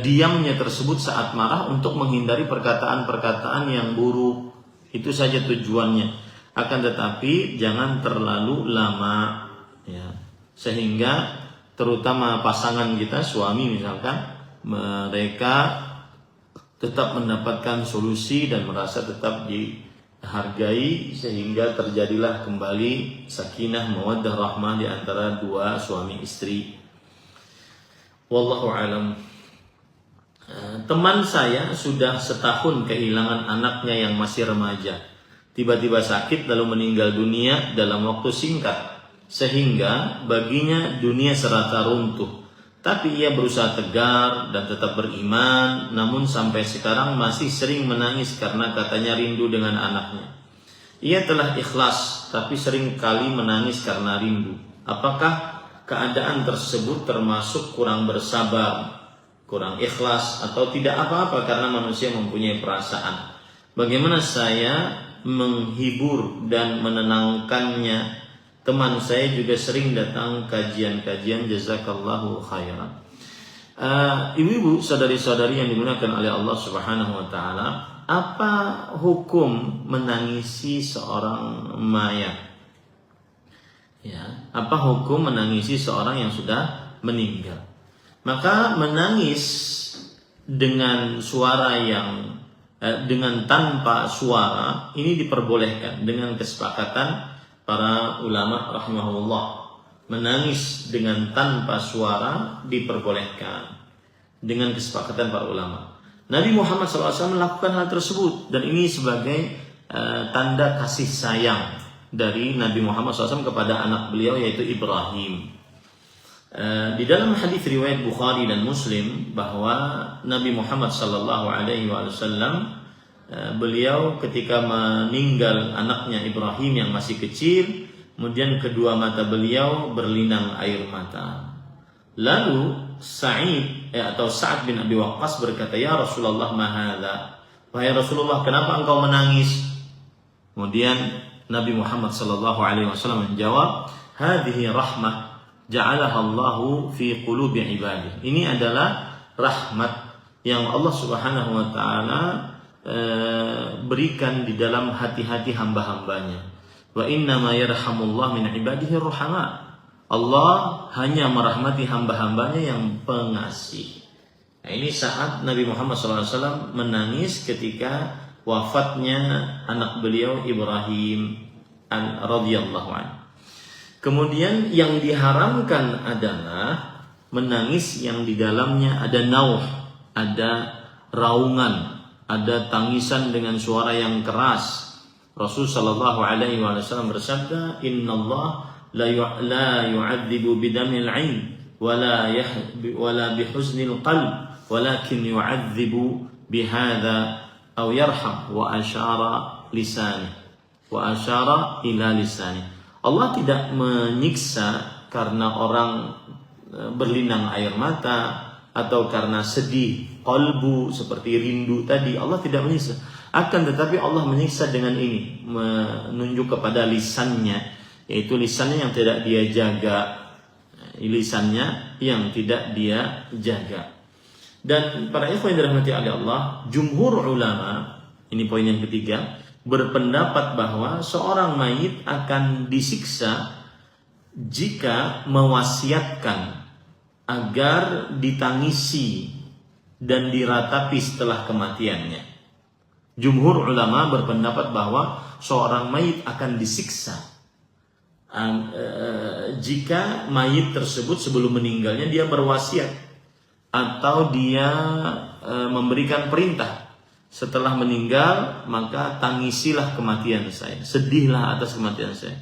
Speaker 1: diamnya tersebut saat marah untuk menghindari perkataan-perkataan yang buruk. Itu saja tujuannya. Akan tetapi jangan terlalu lama. Ya. Sehingga terutama pasangan kita, suami misalkan, mereka tetap mendapatkan solusi dan merasa tetap dihargai, sehingga terjadilah kembali sakinah mawaddah rahmah di antara dua suami istri. Wallahu alam. Teman saya sudah setahun kehilangan anaknya yang masih remaja. Tiba-tiba sakit lalu meninggal dunia dalam waktu singkat, sehingga baginya dunia serata runtuh. Tapi ia berusaha tegar dan tetap beriman, namun sampai sekarang masih sering menangis karena katanya rindu dengan anaknya. Ia telah ikhlas, tapi sering kali menangis karena rindu. Apakah keadaan tersebut termasuk kurang bersabar, kurang ikhlas, atau tidak apa-apa karena manusia mempunyai perasaan? Bagaimana saya menghibur dan menenangkannya Teman saya juga sering datang kajian-kajian, jazakallahu khairan. Ibu-ibu, saudari-saudari yang dimuliakan oleh Allah Subhanahu wa taala, apa hukum menangisi seorang mayat? Ya, apa hukum menangisi seorang yang sudah meninggal? Maka menangis dengan suara yang dengan tanpa suara ini diperbolehkan dengan kesepakatan para ulama rahimahullah. Menangis dengan tanpa suara diperbolehkan dengan kesepakatan para ulama. Nabi Muhammad SAW melakukan hal tersebut, dan ini sebagai tanda kasih sayang dari Nabi Muhammad SAW kepada anak beliau yaitu Ibrahim. Di dalam hadis riwayat Bukhari dan Muslim bahwa Nabi Muhammad SAW beliau ketika meninggal anaknya Ibrahim yang masih kecil, kemudian kedua mata beliau berlinang air mata. Lalu Sa'ad bin Abi Waqqas berkata, "Ya Rasulullah, ma hadza?" Wahai Rasulullah, kenapa engkau menangis? Kemudian Nabi Muhammad SAW menjawab, "Hadhihi rahmah ja'alaha Allahu fi qulubi ibadihi." Ini adalah rahmat yang Allah Subhanahu wa taala berikan di dalam hati-hati hamba-hambanya. Wa innama yarhamullah min ibadihi ruhama. Allah hanya merahmati hamba-hambanya yang pengasih. Nah, ini saat Nabi Muhammad SAW menangis ketika wafatnya anak beliau Ibrahim radhiyallahu anhu. Kemudian yang diharamkan adalah menangis yang di dalamnya ada nauh, ada raungan, ada tangisan dengan suara yang keras. Rasul sallallahu alaihi wasallam bersabda, "Innallaha la yu'adzibu bidamil 'ain wala bihuznil qalb, walakin yu'adzibu bihadza aw yarham." Wa asyara ila lisani. Allah tidak menyiksa karena orang berlinang air mata atau karena sedih qalbu seperti rindu tadi. Allah tidak menyiksa, akan tetapi Allah menyiksa dengan ini, menunjuk kepada lisannya, yaitu lisannya yang tidak dia jaga, lisannya yang tidak dia jaga. Dan para ikhwan yang dirahmati oleh Allah, jumhur ulama, ini poin yang ketiga, berpendapat bahwa seorang mayit akan disiksa jika mewasiatkan agar ditangisi dan diratapi setelah kematiannya. Jumhur ulama berpendapat bahwa seorang mayit akan disiksa jika mayit tersebut sebelum meninggalnya dia berwasiat atau dia memberikan perintah, setelah meninggal maka tangisilah kematian saya, sedihlah atas kematian saya.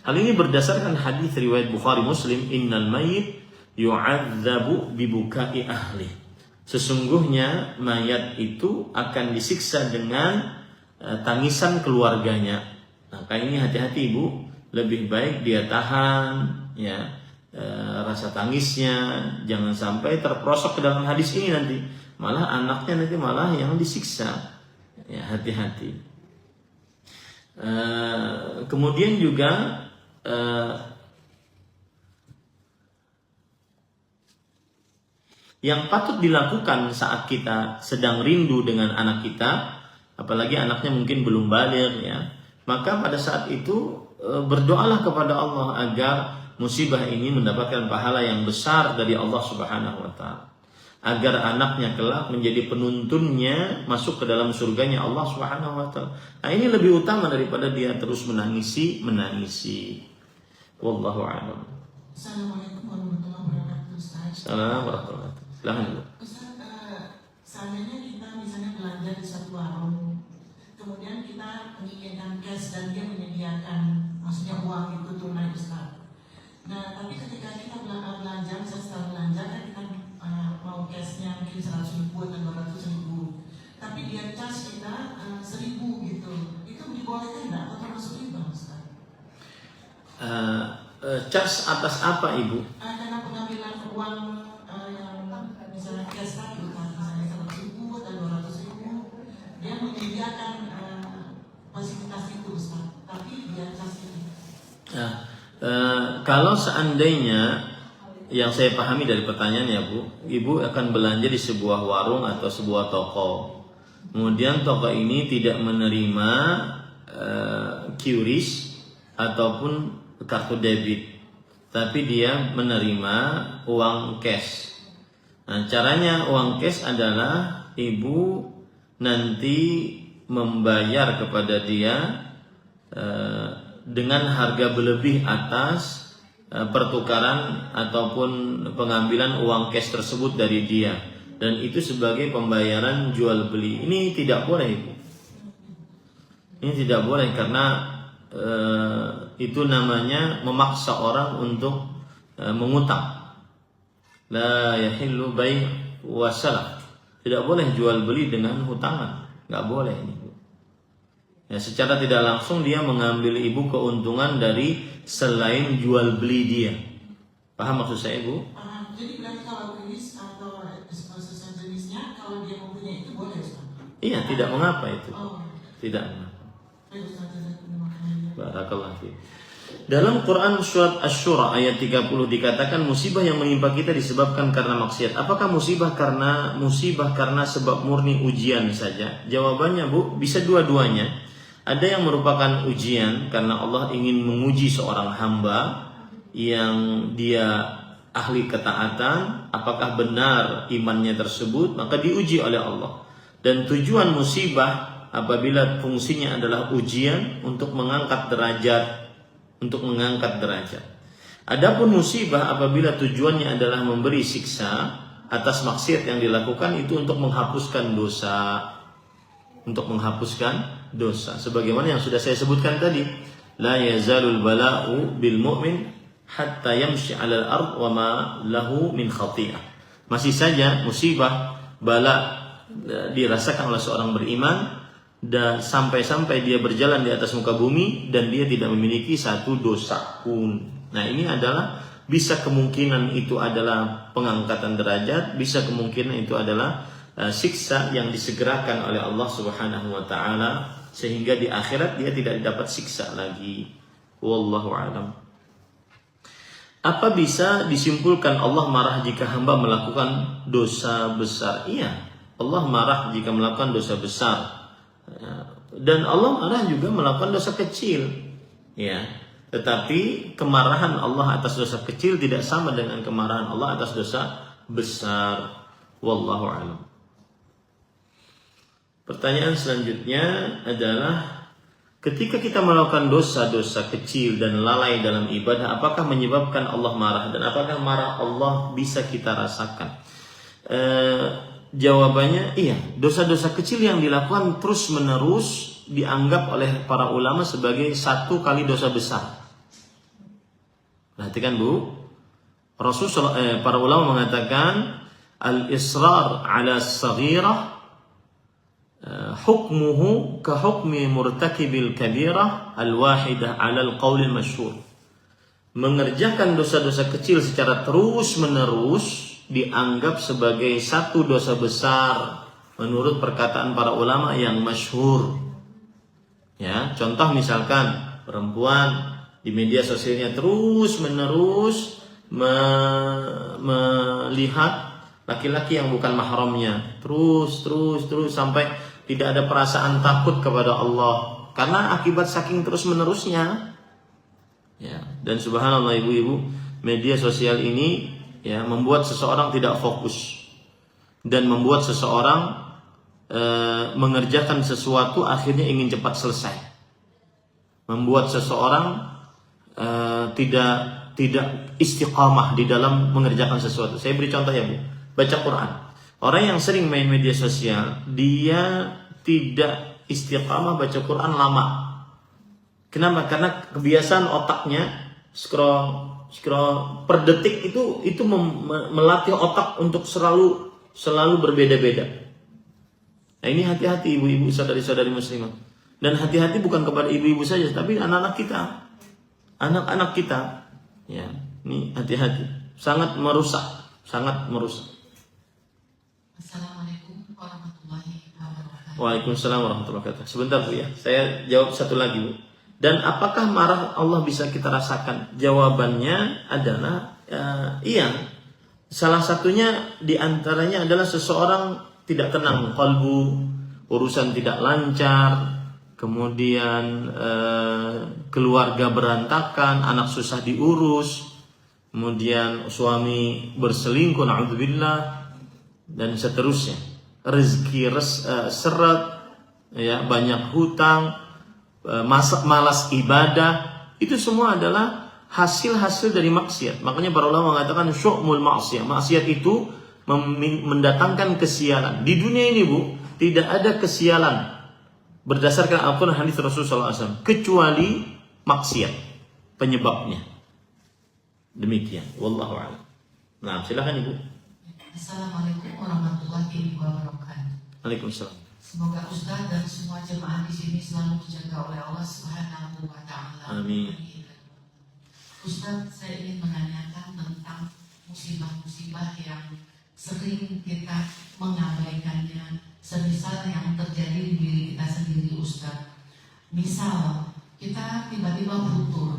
Speaker 1: Hal ini berdasarkan hadis riwayat Bukhari Muslim, "Innal mayyit yu'adzabu bibukai ahli." Sesungguhnya mayat itu akan disiksa dengan tangisan keluarganya. Maka ini hati-hati ibu, lebih baik dia tahan ya rasa tangisnya, jangan sampai terperosok ke dalam hadis ini nanti. Malah anaknya nanti malah yang disiksa. Ya, hati-hati. Kemudian juga yang patut dilakukan saat kita sedang rindu dengan anak kita, apalagi anaknya mungkin belum baligh ya, maka pada saat itu berdoalah kepada Allah agar musibah ini mendapatkan pahala yang besar dari Allah Subhanahu wa taala, agar anaknya kelak menjadi penuntunnya masuk ke dalam surganya Allah Subhanahu wa taala. Nah, ini lebih utama daripada dia terus menangisi. Wallahu a'lam.
Speaker 2: Assalamualaikum warahmatullahi wabarakatuh, Ustaz.
Speaker 1: Assalamualaikum warahmatullahi wabarakatuh. Silahkan dulu.
Speaker 2: Ustaz, seandainya kita misalnya belanja di suatu warung, kemudian kita menginginkan cash dan dia menyediakan, maksudnya uang itu tunai, Ustaz. Nah, tapi ketika kita belanja, misalnya setelah belanja kan kita mau cashnya mungkin 100.000 atau 200.000, tapi dia charge kita 1.000 gitu, itu dibolehkan nggak atau termasuk riba, Ustaz?
Speaker 1: Charge atas apa ibu?
Speaker 2: Karena pengambilan uang yang misalnya cash tadi kan, misalnya 100.000 atau 200.000, dia menyediakan fasilitas itu, Ustaz, tapi dia charge itu.
Speaker 1: Kalau seandainya yang saya pahami dari pertanyaan ya Bu, Ibu akan belanja di sebuah warung atau sebuah toko. Kemudian toko ini tidak menerima QRIS ataupun kartu debit, tapi dia menerima uang cash. Nah, caranya uang cash adalah Ibu nanti membayar kepada dia dengan harga berlebih atas pertukaran ataupun pengambilan uang cash tersebut dari dia, dan itu sebagai pembayaran jual beli. Ini tidak boleh, Ibu. Ini tidak boleh karena itu namanya memaksa orang untuk mengutang. La yahillu bai' wa salaf. Tidak boleh jual beli dengan hutangan, nggak boleh ini. Ya, secara tidak langsung dia mengambil Ibu keuntungan dari selain jual beli dia. Paham maksud saya, Bu?
Speaker 3: Jadi berarti kalau kredit atau sesuatu jenisnya, kalau dia mempunyai itu boleh, Ustaz?
Speaker 1: Iya, tidak mengapa itu.
Speaker 3: Oh.
Speaker 1: Tidak mengapa.
Speaker 3: Baik, Ustaz, terima kasih.
Speaker 1: Barakallahu fiik. Dalam Quran surat Asy-Syura ayat 30 dikatakan musibah yang menimpa kita disebabkan karena maksiat. Apakah musibah karena sebab murni ujian saja? Jawabannya, Bu, bisa dua-duanya. Ada yang merupakan ujian karena Allah ingin menguji seorang hamba yang dia ahli ketaatan, apakah benar imannya tersebut, maka diuji oleh Allah. Dan tujuan musibah apabila fungsinya adalah ujian untuk mengangkat derajat. Adapun musibah apabila tujuannya adalah memberi siksa atas maksiat yang dilakukan, itu untuk menghapuskan dosa. Sebagaimana yang sudah saya sebutkan tadi, la yazalul bala'u bil mu'min hatta yamshi 'alal ard wa ma lahu min khati'ah. Masih saja musibah, bala dirasakan oleh seorang beriman dan sampai-sampai dia berjalan di atas muka bumi dan dia tidak memiliki satu dosa pun. Nah, ini adalah bisa kemungkinan itu adalah pengangkatan derajat, bisa kemungkinan itu adalah siksa yang disegerakan oleh Allah Subhanahu wa taala sehingga di akhirat dia tidak dapat siksa lagi. Wallahu a'lam. Apa bisa disimpulkan Allah marah jika hamba melakukan dosa besar? Iya, Allah marah jika melakukan dosa besar. Dan Allah marah juga melakukan dosa kecil. Ya. Tetapi kemarahan Allah atas dosa kecil tidak sama dengan kemarahan Allah atas dosa besar. Wallahu a'lam. Pertanyaan selanjutnya adalah, ketika kita melakukan dosa-dosa kecil dan lalai dalam ibadah, apakah menyebabkan Allah marah? Dan apakah marah Allah bisa kita rasakan? Jawabannya iya. Dosa-dosa kecil yang dilakukan terus-menerus dianggap oleh para ulama sebagai satu kali dosa besar. Perhatikan, Bu. Para ulama mengatakan al-israr ala saghirah hukmuhu ka hukmi murtakibil kabirah al-wahidah ala al-qawl al-masyhur. Mengerjakan dosa-dosa kecil secara terus-menerus dianggap sebagai satu dosa besar menurut perkataan para ulama yang masyhur. Ya, contoh misalkan perempuan di media sosialnya terus-menerus melihat laki-laki yang bukan mahramnya, terus sampai tidak ada perasaan takut kepada Allah karena akibat saking terus-menerusnya. Ya, dan subhanallah ibu-ibu, media sosial ini ya membuat seseorang tidak fokus dan membuat seseorang mengerjakan sesuatu akhirnya ingin cepat selesai. Membuat seseorang tidak istiqamah di dalam mengerjakan sesuatu. Saya beri contoh ya, Bu. Baca Quran. Orang yang sering main media sosial, dia tidak istiqamah baca Quran lama. Kenapa? Karena kebiasaan otaknya scroll per detik itu melatih otak untuk selalu berbeda-beda. Nah, ini hati-hati ibu-ibu, saudari-saudari muslimah. Dan hati-hati bukan kepada ibu-ibu saja, tapi anak-anak kita. Anak-anak kita. Ya, ini hati-hati. Sangat merusak.
Speaker 2: Assalamualaikum warahmatullahi wabarakatuh.
Speaker 1: Waalaikumsalam warahmatullahi wabarakatuh. Sebentar, Bu ya. Saya jawab satu lagi, Bu. Dan apakah marah Allah bisa kita rasakan? Jawabannya adalah iya. Salah satunya diantaranya adalah seseorang tidak tenang kalbu, urusan tidak lancar, kemudian keluarga berantakan, anak susah diurus, kemudian suami berselingkuh, na'udzubillah, dan seterusnya. Rezeki seret, ya, banyak hutang, malas ibadah, itu semua adalah hasil-hasil dari maksiat. Makanya para ulama mengatakan syu'mul maksiyah. Maksiat itu mendatangkan kesialan. Di dunia ini, Bu, tidak ada kesialan berdasarkan Al-Quran hadis Rasulullah SAW kecuali maksiat penyebabnya. Demikian. Wallahu a'lam. Nah, silakan Ibu.
Speaker 2: Assalamualaikum warahmatullahi wabarakatuh.
Speaker 1: Waalaikumsalam.
Speaker 2: Semoga Ustaz dan semua jemaah di sini selalu dijaga oleh Allah Subhanahu wa taala.
Speaker 1: Amin.
Speaker 2: Ustaz, saya ingin menanyakan tentang musibah-musibah yang sering kita mengabaikannya, semisal yang terjadi di diri kita sendiri, Ustaz. Misal kita tiba-tiba futur,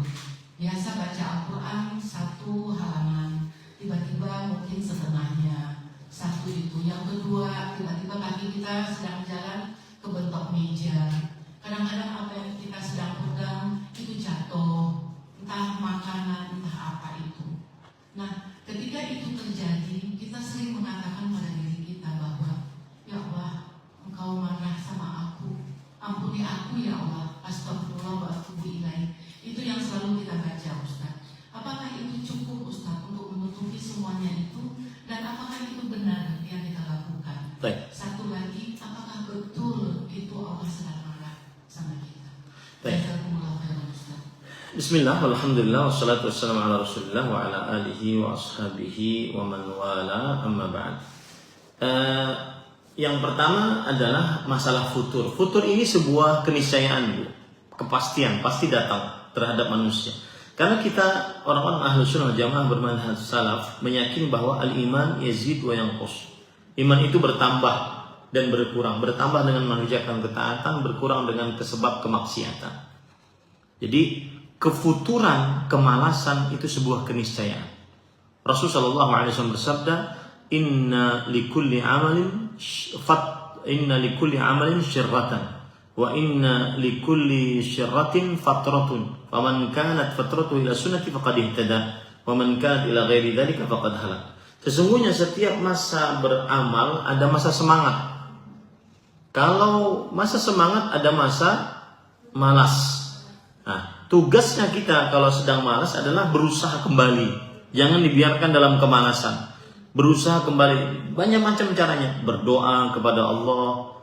Speaker 2: biasa baca Al-Quran 1 halaman, tiba-tiba mungkin setengahnya. Satu itu, yang kedua, tiba-tiba kaki kita sedang jalan kebentok meja. Kadang-kadang apa yang kita sedang pegang itu jatuh, entah makanan, entah apa itu. Nah, ketika itu terjadi, kita sering mengatakan pada diri kita bahwa, ya Allah, Engkau marah sama aku, ampuni aku ya Allah, astagfirullah wa atubu ilaih. Itu yang selalu kita baca, Ustaz. Apakah itu cukup, Ustaz, untuk menutupi semuanya itu? Dan apakah itu benar yang kita lakukan?
Speaker 1: Baik.
Speaker 2: Satu lagi, apakah betul itu Allah sedang marah sama kita?
Speaker 1: Baik.
Speaker 2: Jazakumullah khairan, Ustaz.
Speaker 1: Bismillah, walhamdulillah, wassalatu wassalamu ala rasulillah wa ala alihi wa ashabihi wa man wala, amma ba'd. Yang pertama adalah masalah futur. Futur ini sebuah keniscayaan, Bu. Kepastian, pasti datang terhadap manusia. Karena kita orang-orang ahlu sunnah jamaah bermanhaj salaf meyakini bahwa al-iman yazid wa yanqus. Iman itu bertambah dan berkurang. Bertambah dengan mengerjakan ketaatan, berkurang dengan sebab kemaksiatan. Jadi kefuturan, kemalasan itu sebuah keniscayaan. Rasulullah SAW bersabda, Inna likulli amalin syirratan wa inna likulli syirratin fatratun faman kanat fatratuhu ila sunnati faqad ihtada wa man kanat ila ghairi dzalika faqad halak. Sesungguhnya setiap masa beramal ada masa semangat. Kalau masa semangat ada masa malas. Nah, tugasnya kita kalau sedang malas adalah berusaha kembali. Jangan dibiarkan dalam kemalasan. Berusaha kembali, banyak macam caranya. Berdoa kepada Allah,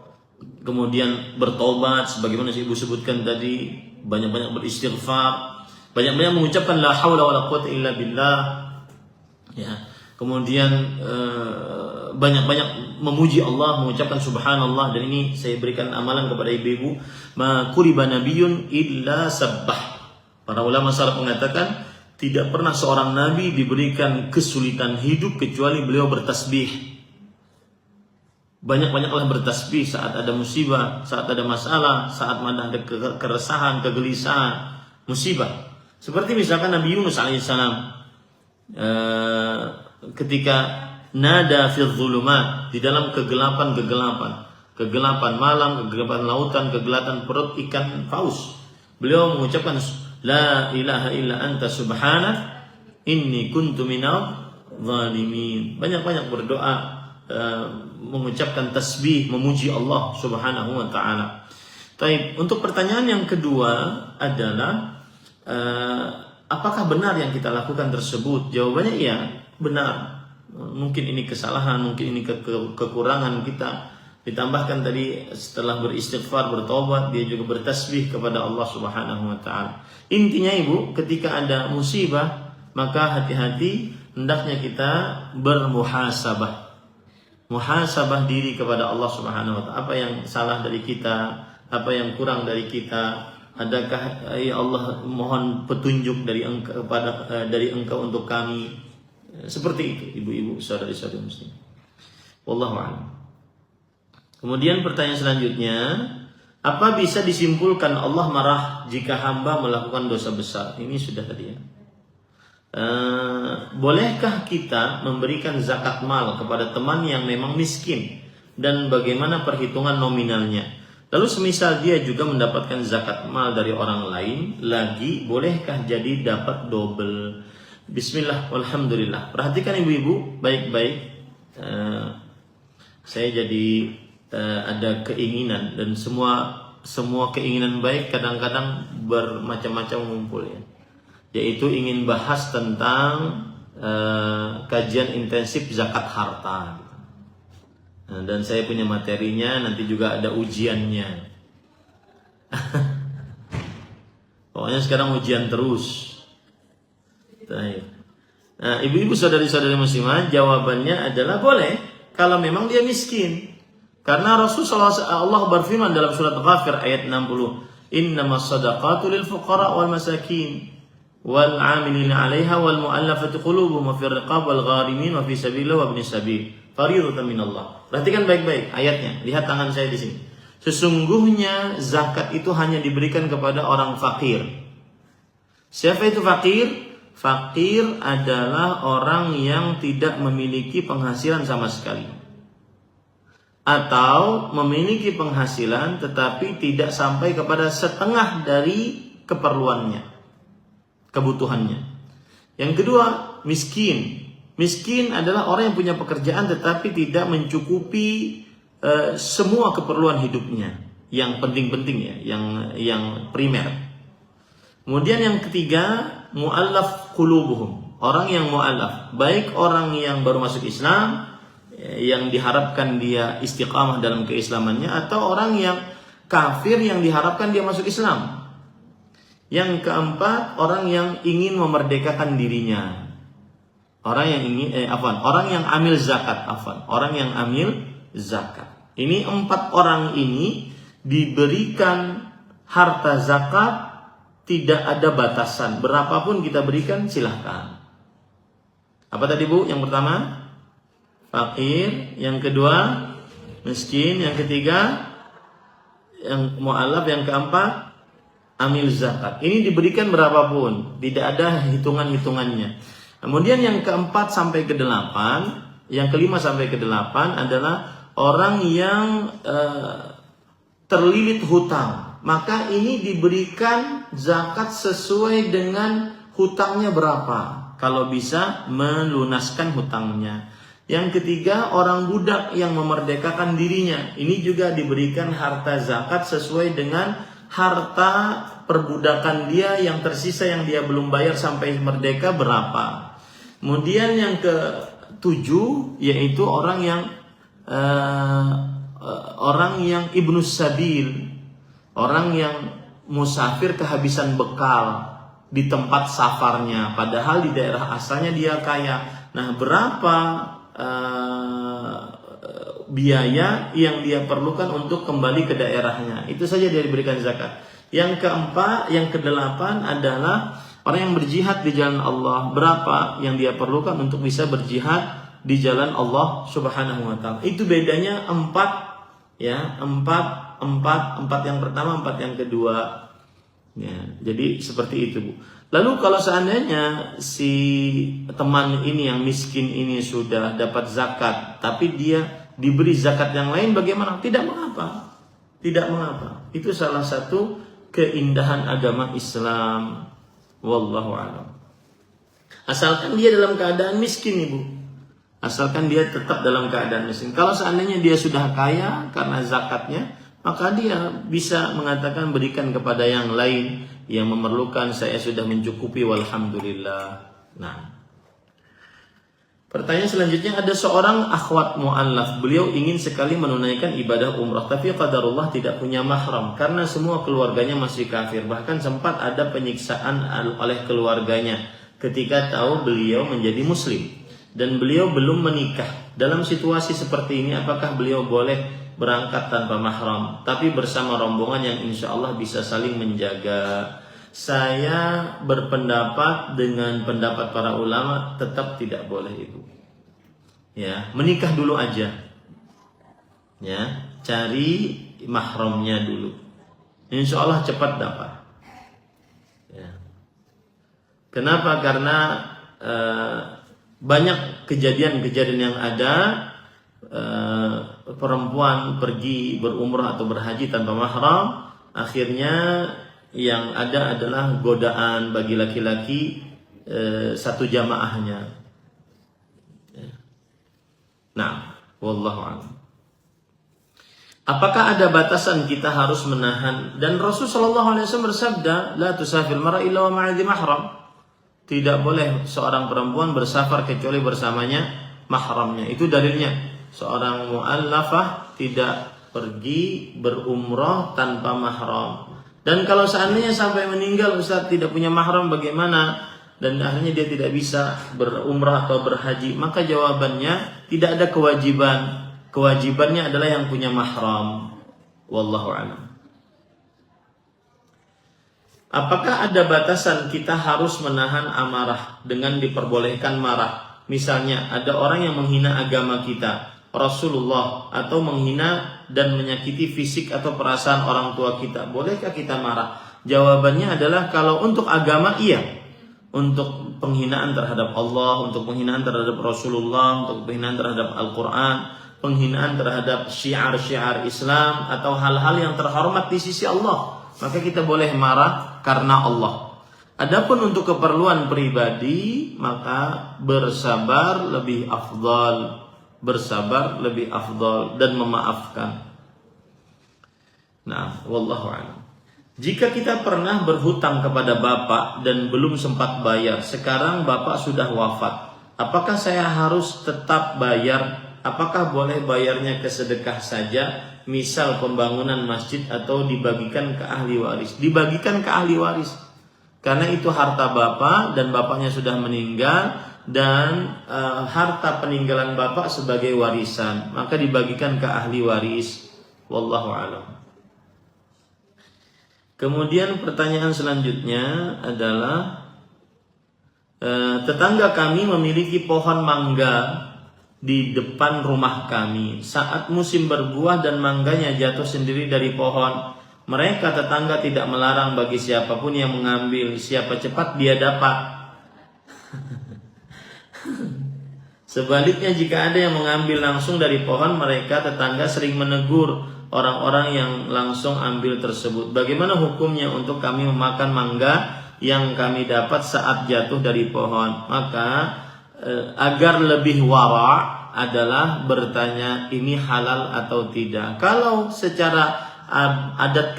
Speaker 1: kemudian bertobat, sebagaimana Ibu sebutkan tadi, banyak-banyak beristighfar, banyak-banyak mengucapkan la haula wala quwwata illa billah, ya. Kemudian banyak-banyak memuji Allah, mengucapkan subhanallah. Dan ini saya berikan amalan kepada ibu-ibu, ma kuriba nabiyyun illa sabbah. Para ulama salaf mengatakan tidak pernah seorang nabi diberikan kesulitan hidup kecuali beliau bertasbih. Banyak-banyaklah bertasbih saat ada musibah, saat ada masalah, saat ada keresahan, kegelisahan, musibah. Seperti misalkan Nabi Yunus alaihissalam ketika nada fil zulumat, di dalam kegelapan malam, kegelapan lautan, kegelapan perut ikan paus, beliau mengucapkan la ilaha illa anta subhanak inni kuntu minadh zalimin. Banyak-banyak berdoa, mengucapkan tasbih, memuji Allah Subhanahu wa taala. Baik, untuk pertanyaan yang kedua adalah apakah benar yang kita lakukan tersebut? Jawabannya iya, benar. Mungkin ini kesalahan, mungkin ini kekurangan kita. Ditambahkan tadi setelah beristighfar, bertobat, dia juga bertasbih kepada Allah Subhanahu wa taala. Intinya Ibu, ketika ada musibah, maka hati-hati, hendaknya kita bermuhasabah. Muhasabah diri kepada Allah Subhanahu wa taala. Apa yang salah dari kita, apa yang kurang dari kita, adakah ya Allah mohon petunjuk dari Engkau dari Engkau untuk kami. Seperti itu ibu-ibu, saudari-saudari muslim. Wallahu a'lam. Kemudian pertanyaan selanjutnya, Apa bisa disimpulkan Allah marah jika hamba melakukan dosa besar? Ini sudah tadi ya. Bolehkah kita memberikan zakat mal kepada teman yang memang miskin, dan bagaimana perhitungan nominalnya? Lalu semisal dia juga mendapatkan zakat mal dari orang lain lagi, bolehkah jadi dapat double? Bismillah, walhamdulillah. Perhatikan ibu-ibu baik-baik. Saya jadi ada keinginan, dan semua keinginan baik kadang-kadang bermacam-macam ngumpul ya. Yaitu ingin bahas tentang kajian intensif zakat harta. Dan saya punya materinya, nanti juga ada ujiannya. Pokoknya sekarang ujian terus. Nah, ibu-ibu saudari-saudari muslimah, jawabannya adalah boleh kalau memang dia miskin. Karena Rasulullah Allah berfirman dalam surat Ghafir ayat 60, "Innamas shadaqatu lil fuqara wal masakin wal 'amilina 'alaiha wal mu'allafati qulubuhum wa fir riqab wal gharimin wa fi sabilillah wa ibnis sabil. Fariidatan minallah." Perhatikan baik-baik ayatnya. Lihat tangan saya di sini. Sesungguhnya zakat itu hanya diberikan kepada orang fakir. Siapa itu fakir? Fakir adalah orang yang tidak memiliki penghasilan sama sekali, atau memiliki penghasilan tetapi tidak sampai kepada setengah dari keperluannya, kebutuhannya. Yang kedua, miskin. Miskin adalah orang yang punya pekerjaan tetapi tidak mencukupi semua keperluan hidupnya, yang penting-penting ya, yang primer. Kemudian yang ketiga, mu'allaf qulubuhum, orang yang mu'allaf, baik orang yang baru masuk Islam yang diharapkan dia istiqamah dalam keislamannya, atau orang yang kafir yang diharapkan dia masuk Islam. Yang keempat, orang yang ingin memerdekakan dirinya, orang yang amil zakat, orang yang amil zakat. Ini 4 orang ini diberikan harta zakat, tidak ada batasan, berapapun kita berikan silahkan. Apa tadi Bu? Yang pertama fakir, yang kedua miskin, yang ketiga yang mu'alaf, yang keempat amil zakat. Ini diberikan berapapun, tidak ada hitungan-hitungannya. Kemudian yang keempat sampai ke 8, yang kelima sampai ke 8 adalah orang yang terlilit hutang. Maka ini diberikan zakat sesuai dengan hutangnya berapa, kalau bisa melunaskan hutangnya. Yang ketiga, orang budak yang memerdekakan dirinya, ini juga diberikan harta zakat sesuai dengan harta perbudakan dia yang tersisa, yang dia belum bayar sampai merdeka berapa. Kemudian yang ke-7 yaitu orang yang ibnus sabil, orang yang musafir kehabisan bekal di tempat safarnya, padahal di daerah asalnya dia kaya. Nah, berapa biaya yang dia perlukan untuk kembali ke daerahnya, itu saja dia diberikan zakat. Yang keempat, yang ke-8 adalah orang yang berjihad di jalan Allah, berapa yang dia perlukan untuk bisa berjihad di jalan Allah Subhanahu wa taala. Itu bedanya 4 ya, 4 yang pertama, 4 yang kedua. Ya, jadi seperti itu Bu. Lalu kalau seandainya si teman ini yang miskin ini sudah dapat zakat, tapi dia diberi zakat yang lain, bagaimana? Tidak mengapa. Tidak mengapa. Itu salah satu keindahan agama Islam. Wallahu a'lam. Asalkan dia dalam keadaan miskin, Ibu. Asalkan dia tetap dalam keadaan miskin. Kalau seandainya dia sudah kaya karena zakatnya, maka dia bisa mengatakan berikan kepada yang lain yang memerlukan, saya sudah mencukupi, walhamdulillah. Nah, pertanyaan selanjutnya, ada seorang akhwat mu'allaf, beliau ingin sekali menunaikan ibadah umrah, tapi qadarullah tidak punya mahram karena semua keluarganya masih kafir. Bahkan sempat ada penyiksaan oleh keluarganya ketika tahu beliau menjadi muslim dan beliau belum menikah. Dalam situasi seperti ini, apakah beliau boleh berangkat tanpa mahram tapi bersama rombongan yang insya Allah bisa saling menjaga? Saya berpendapat dengan pendapat para ulama, tetap tidak boleh Ibu. Ya, menikah dulu aja. Ya, cari mahramnya dulu. insya Allah cepat dapat. Ya. Kenapa? Karena banyak kejadian-kejadian yang ada, perempuan pergi berumrah atau berhaji tanpa mahram, akhirnya yang ada adalah godaan bagi laki-laki satu jamaahnya. Nah, wallahu a'lam. Apakah ada batasan kita harus menahan? Dan Rasulullah SAW bersabda, la tusafir mar'a illa wa ma'adhi mahram. Tidak boleh seorang perempuan bersafar kecuali bersamanya mahramnya. Itu dalilnya. Seorang mu'allafah tidak pergi berumrah tanpa mahram. Dan kalau seandainya sampai meninggal Ustaz tidak punya mahram, bagaimana? Dan akhirnya dia tidak bisa berumrah atau berhaji, maka jawabannya tidak ada kewajiban. Kewajibannya adalah yang punya mahram. Wallahu a'lam. Apakah ada batasan kita harus menahan amarah dengan diperbolehkan marah? Misalnya ada orang yang menghina agama kita, Rasulullah, atau menghina dan menyakiti fisik atau perasaan orang tua kita. Bolehkah kita marah? Jawabannya adalah kalau untuk agama iya. Untuk penghinaan terhadap Allah, untuk penghinaan terhadap Rasulullah, untuk penghinaan terhadap Al-Quran, penghinaan terhadap syiar-syiar Islam atau hal-hal yang terhormat di sisi Allah, maka kita boleh marah karena Allah. Adapun untuk keperluan pribadi, maka bersabar lebih afdal, bersabar lebih afdal dan memaafkan. Nah, wallahu a'lam. Jika kita pernah berhutang kepada bapak dan belum sempat bayar, sekarang bapak sudah wafat, apakah saya harus tetap bayar? Apakah boleh bayarnya ke sedekah saja, misal pembangunan masjid, atau dibagikan ke ahli waris? Dibagikan ke ahli waris, karena itu harta bapak dan bapaknya sudah meninggal, dan harta peninggalan bapak sebagai warisan, maka dibagikan ke ahli waris. Wallahu a'lam. Kemudian pertanyaan selanjutnya adalah, tetangga kami memiliki pohon mangga di depan rumah kami. Saat musim berbuah dan mangganya jatuh sendiri dari pohon, mereka tetangga tidak melarang bagi siapapun yang mengambil. Siapa cepat dia dapat. Sebaliknya jika ada yang mengambil langsung dari pohon, mereka tetangga sering menegur orang-orang yang langsung ambil tersebut. Bagaimana hukumnya untuk kami memakan mangga yang kami dapat saat jatuh dari pohon? Maka agar lebih wara adalah bertanya ini halal atau tidak. Kalau secara adat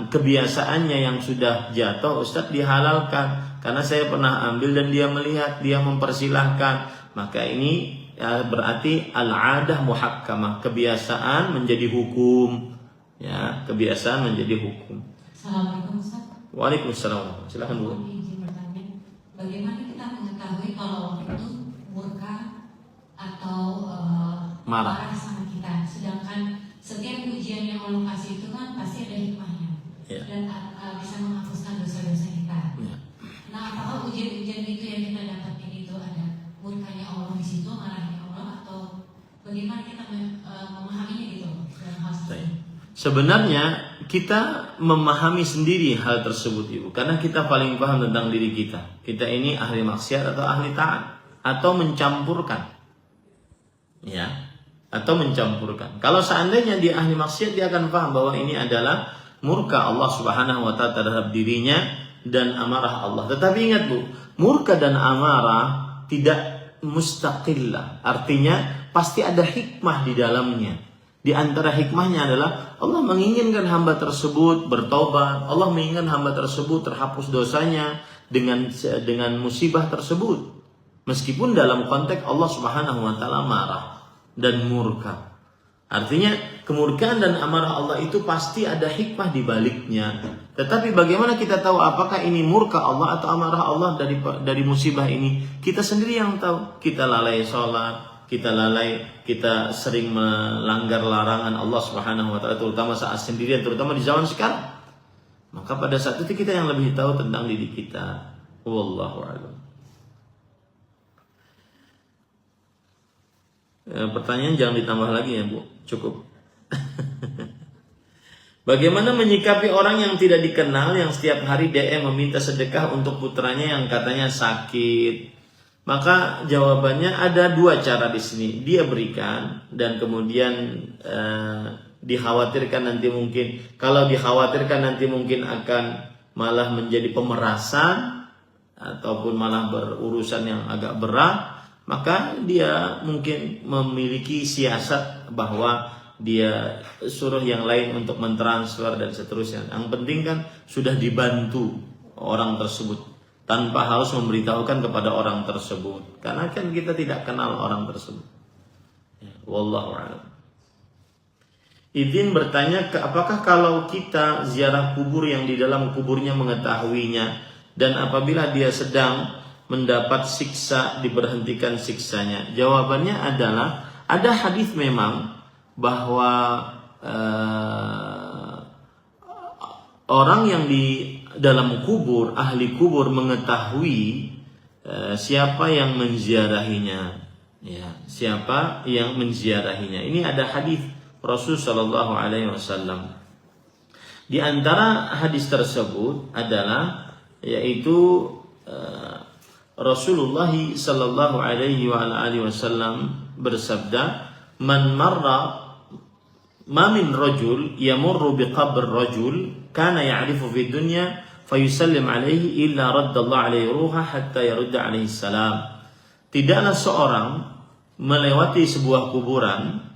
Speaker 1: kebiasaannya yang sudah jatuh, Ustadz dihalalkan karena saya pernah ambil dan dia melihat, dia mempersilahkan, maka ini berarti al-adah muhakkamah, kebiasaan menjadi hukum. Ya, kebiasaan menjadi hukum.
Speaker 2: Assalamualaikum Ustaz.
Speaker 1: Waalaikumsalam. Silakan Bu.
Speaker 2: Izin bertanya, bagaimana kita mengetahui kalau orang itu murka atau marah sama kita? Sedangkan setiap ujian yang Allah kasih itu kan pasti ada hikmahnya, ya, dan bisa menghapuskan dosa-dosa kita. Ya. Nah, apakah ujian-ujian itu yang kita dapatin itu ada murkanya Allah di situ, marahnya Allah, atau bagaimana kita memahaminya gitu dalam hal seperti?
Speaker 1: Sebenarnya kita memahami sendiri hal tersebut Ibu, karena kita paling paham tentang diri kita. Kita ini ahli maksiat atau ahli taat, atau mencampurkan, ya, atau mencampurkan. Kalau seandainya dia ahli maksiat, dia akan paham bahwa ini adalah murka Allah Subhanahu wa ta'ala terhadap dirinya dan amarah Allah. Tetapi ingat Bu, murka dan amarah tidak mustaqillah, artinya pasti ada hikmah di dalamnya. Di antara hikmahnya adalah Allah menginginkan hamba tersebut bertobat, Allah menginginkan hamba tersebut terhapus dosanya dengan musibah tersebut. Meskipun dalam konteks Allah Subhanahu wa ta'ala marah dan murka. Artinya kemurkaan dan amarah Allah itu pasti ada hikmah di baliknya. Tetapi bagaimana kita tahu apakah ini murka Allah atau amarah Allah dari musibah ini? Kita sendiri yang tahu. Kita lalai sholat, kita sering melanggar larangan Allah Subhanahu wa ta'ala, terutama saat sendirian, terutama di zaman sekarang. Maka pada saat itu kita yang lebih tahu tentang diri kita. Wallahu a'lam. Pertanyaan jangan ditambah lagi ya Bu, cukup. Bagaimana menyikapi orang yang tidak dikenal yang setiap hari DM meminta sedekah untuk putranya yang katanya sakit? Maka jawabannya ada dua cara di sini. Dia berikan dan kemudian dikhawatirkan nanti mungkin, kalau dikhawatirkan nanti mungkin akan malah menjadi pemerasan ataupun malah berurusan yang agak berat, maka dia mungkin memiliki siasat bahwa dia suruh yang lain untuk mentransfer dan seterusnya. Yang penting kan sudah dibantu orang tersebut tanpa harus memberitahukan kepada orang tersebut, karena kan kita tidak kenal orang tersebut. Wallahu a'lam. Izin bertanya, apakah kalau kita ziarah kubur yang di dalam kuburnya mengetahuinya dan apabila dia sedang mendapat siksa diberhentikan siksanya? Jawabannya adalah ada hadis memang bahwa orang yang di dalam kubur, ahli kubur mengetahui siapa yang menziarahinya, ya, siapa yang menziarahinya. Ini ada hadis Rasul Shallallahu Alaihi Wasallam. Di antara hadis tersebut adalah yaitu Rasulullah Shallallahu Alaihi Wasallam bersabda, "Man marra ma min rajul yamurru biqabr rajul kana ya'rifu fi dunya fayusallim alaihi illa raddallahu alaihi ruha hatta yarudda alaihi salam." Tidaklah seorang melewati sebuah kuburan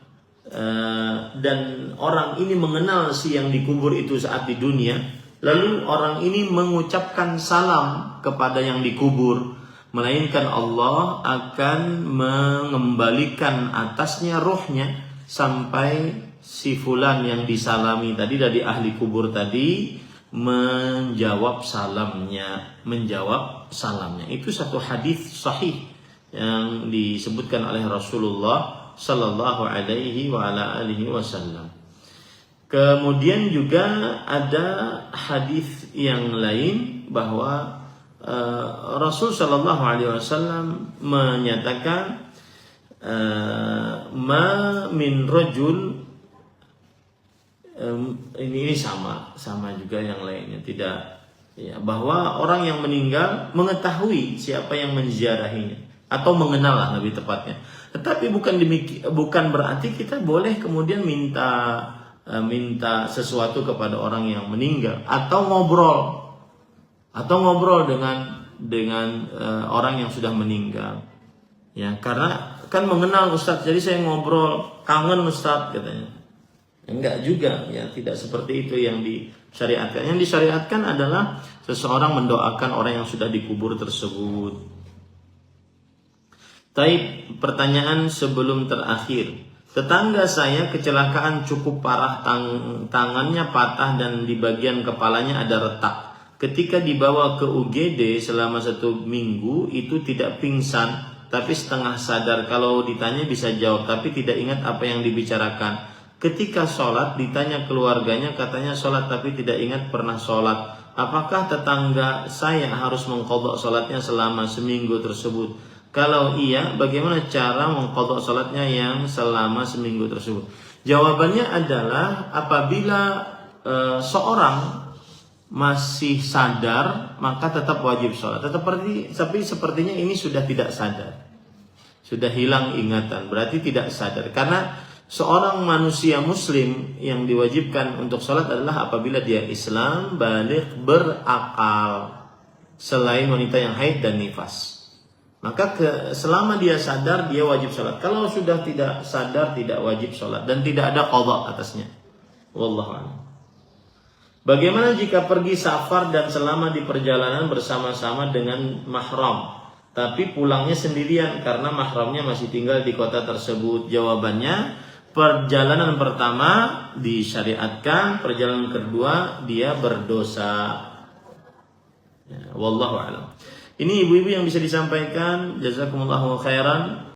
Speaker 1: dan orang ini mengenal si yang dikubur itu saat di dunia, lalu orang ini mengucapkan salam kepada yang dikubur, melainkan Allah akan mengembalikan atasnya ruhnya sampai si fulan yang disalami tadi dari ahli kubur tadi menjawab salamnya. Itu satu hadis sahih yang disebutkan oleh Rasulullah Sallallahu Alaihi Wasallam. Kemudian juga ada hadis yang lain bahwa Rasul Sallallahu Alaihi Wasallam menyatakan ma min rajul, ini sama juga yang lainnya, tidak, ya, bahwa orang yang meninggal mengetahui siapa yang menziarahinya atau mengenal lah lebih tepatnya. Tetapi bukan berarti kita boleh kemudian minta sesuatu kepada orang yang meninggal atau ngobrol dengan orang yang sudah meninggal, ya, karena kan mengenal Ustadz, jadi saya ngobrol, kangen Ustadz katanya. Enggak juga, ya, tidak seperti itu yang disyariatkan. Yang disyariatkan adalah seseorang mendoakan orang yang sudah dikubur tersebut. Taib, pertanyaan sebelum terakhir. Tetangga saya kecelakaan cukup parah, tangannya patah dan di bagian kepalanya ada retak. Ketika dibawa ke UGD selama 1 minggu itu tidak pingsan tapi setengah sadar. Kalau ditanya bisa jawab tapi tidak ingat apa yang dibicarakan. Ketika sholat ditanya keluarganya, katanya sholat tapi tidak ingat pernah sholat. Apakah tetangga saya harus mengqadha sholatnya selama seminggu tersebut? Kalau iya, bagaimana cara mengqadha sholatnya yang selama seminggu tersebut? Jawabannya adalah apabila seorang masih sadar maka tetap wajib sholat. Tapi sepertinya ini sudah tidak sadar, sudah hilang ingatan, berarti tidak sadar. Karena seorang manusia muslim yang diwajibkan untuk sholat adalah apabila dia Islam, baligh, berakal, selain wanita yang haid dan nifas. Maka selama dia sadar dia wajib sholat. Kalau sudah tidak sadar tidak wajib sholat dan tidak ada qadha atasnya. Wallahu a'lam. Bagaimana jika pergi safar dan selama di perjalanan bersama-sama dengan mahram, tapi pulangnya sendirian karena mahramnya masih tinggal di kota tersebut? Jawabannya, perjalanan pertama disyariatkan, perjalanan kedua dia berdosa. Ya, wallahu a'lam. Ini ibu-ibu yang bisa disampaikan. Jazakumullahu khairan.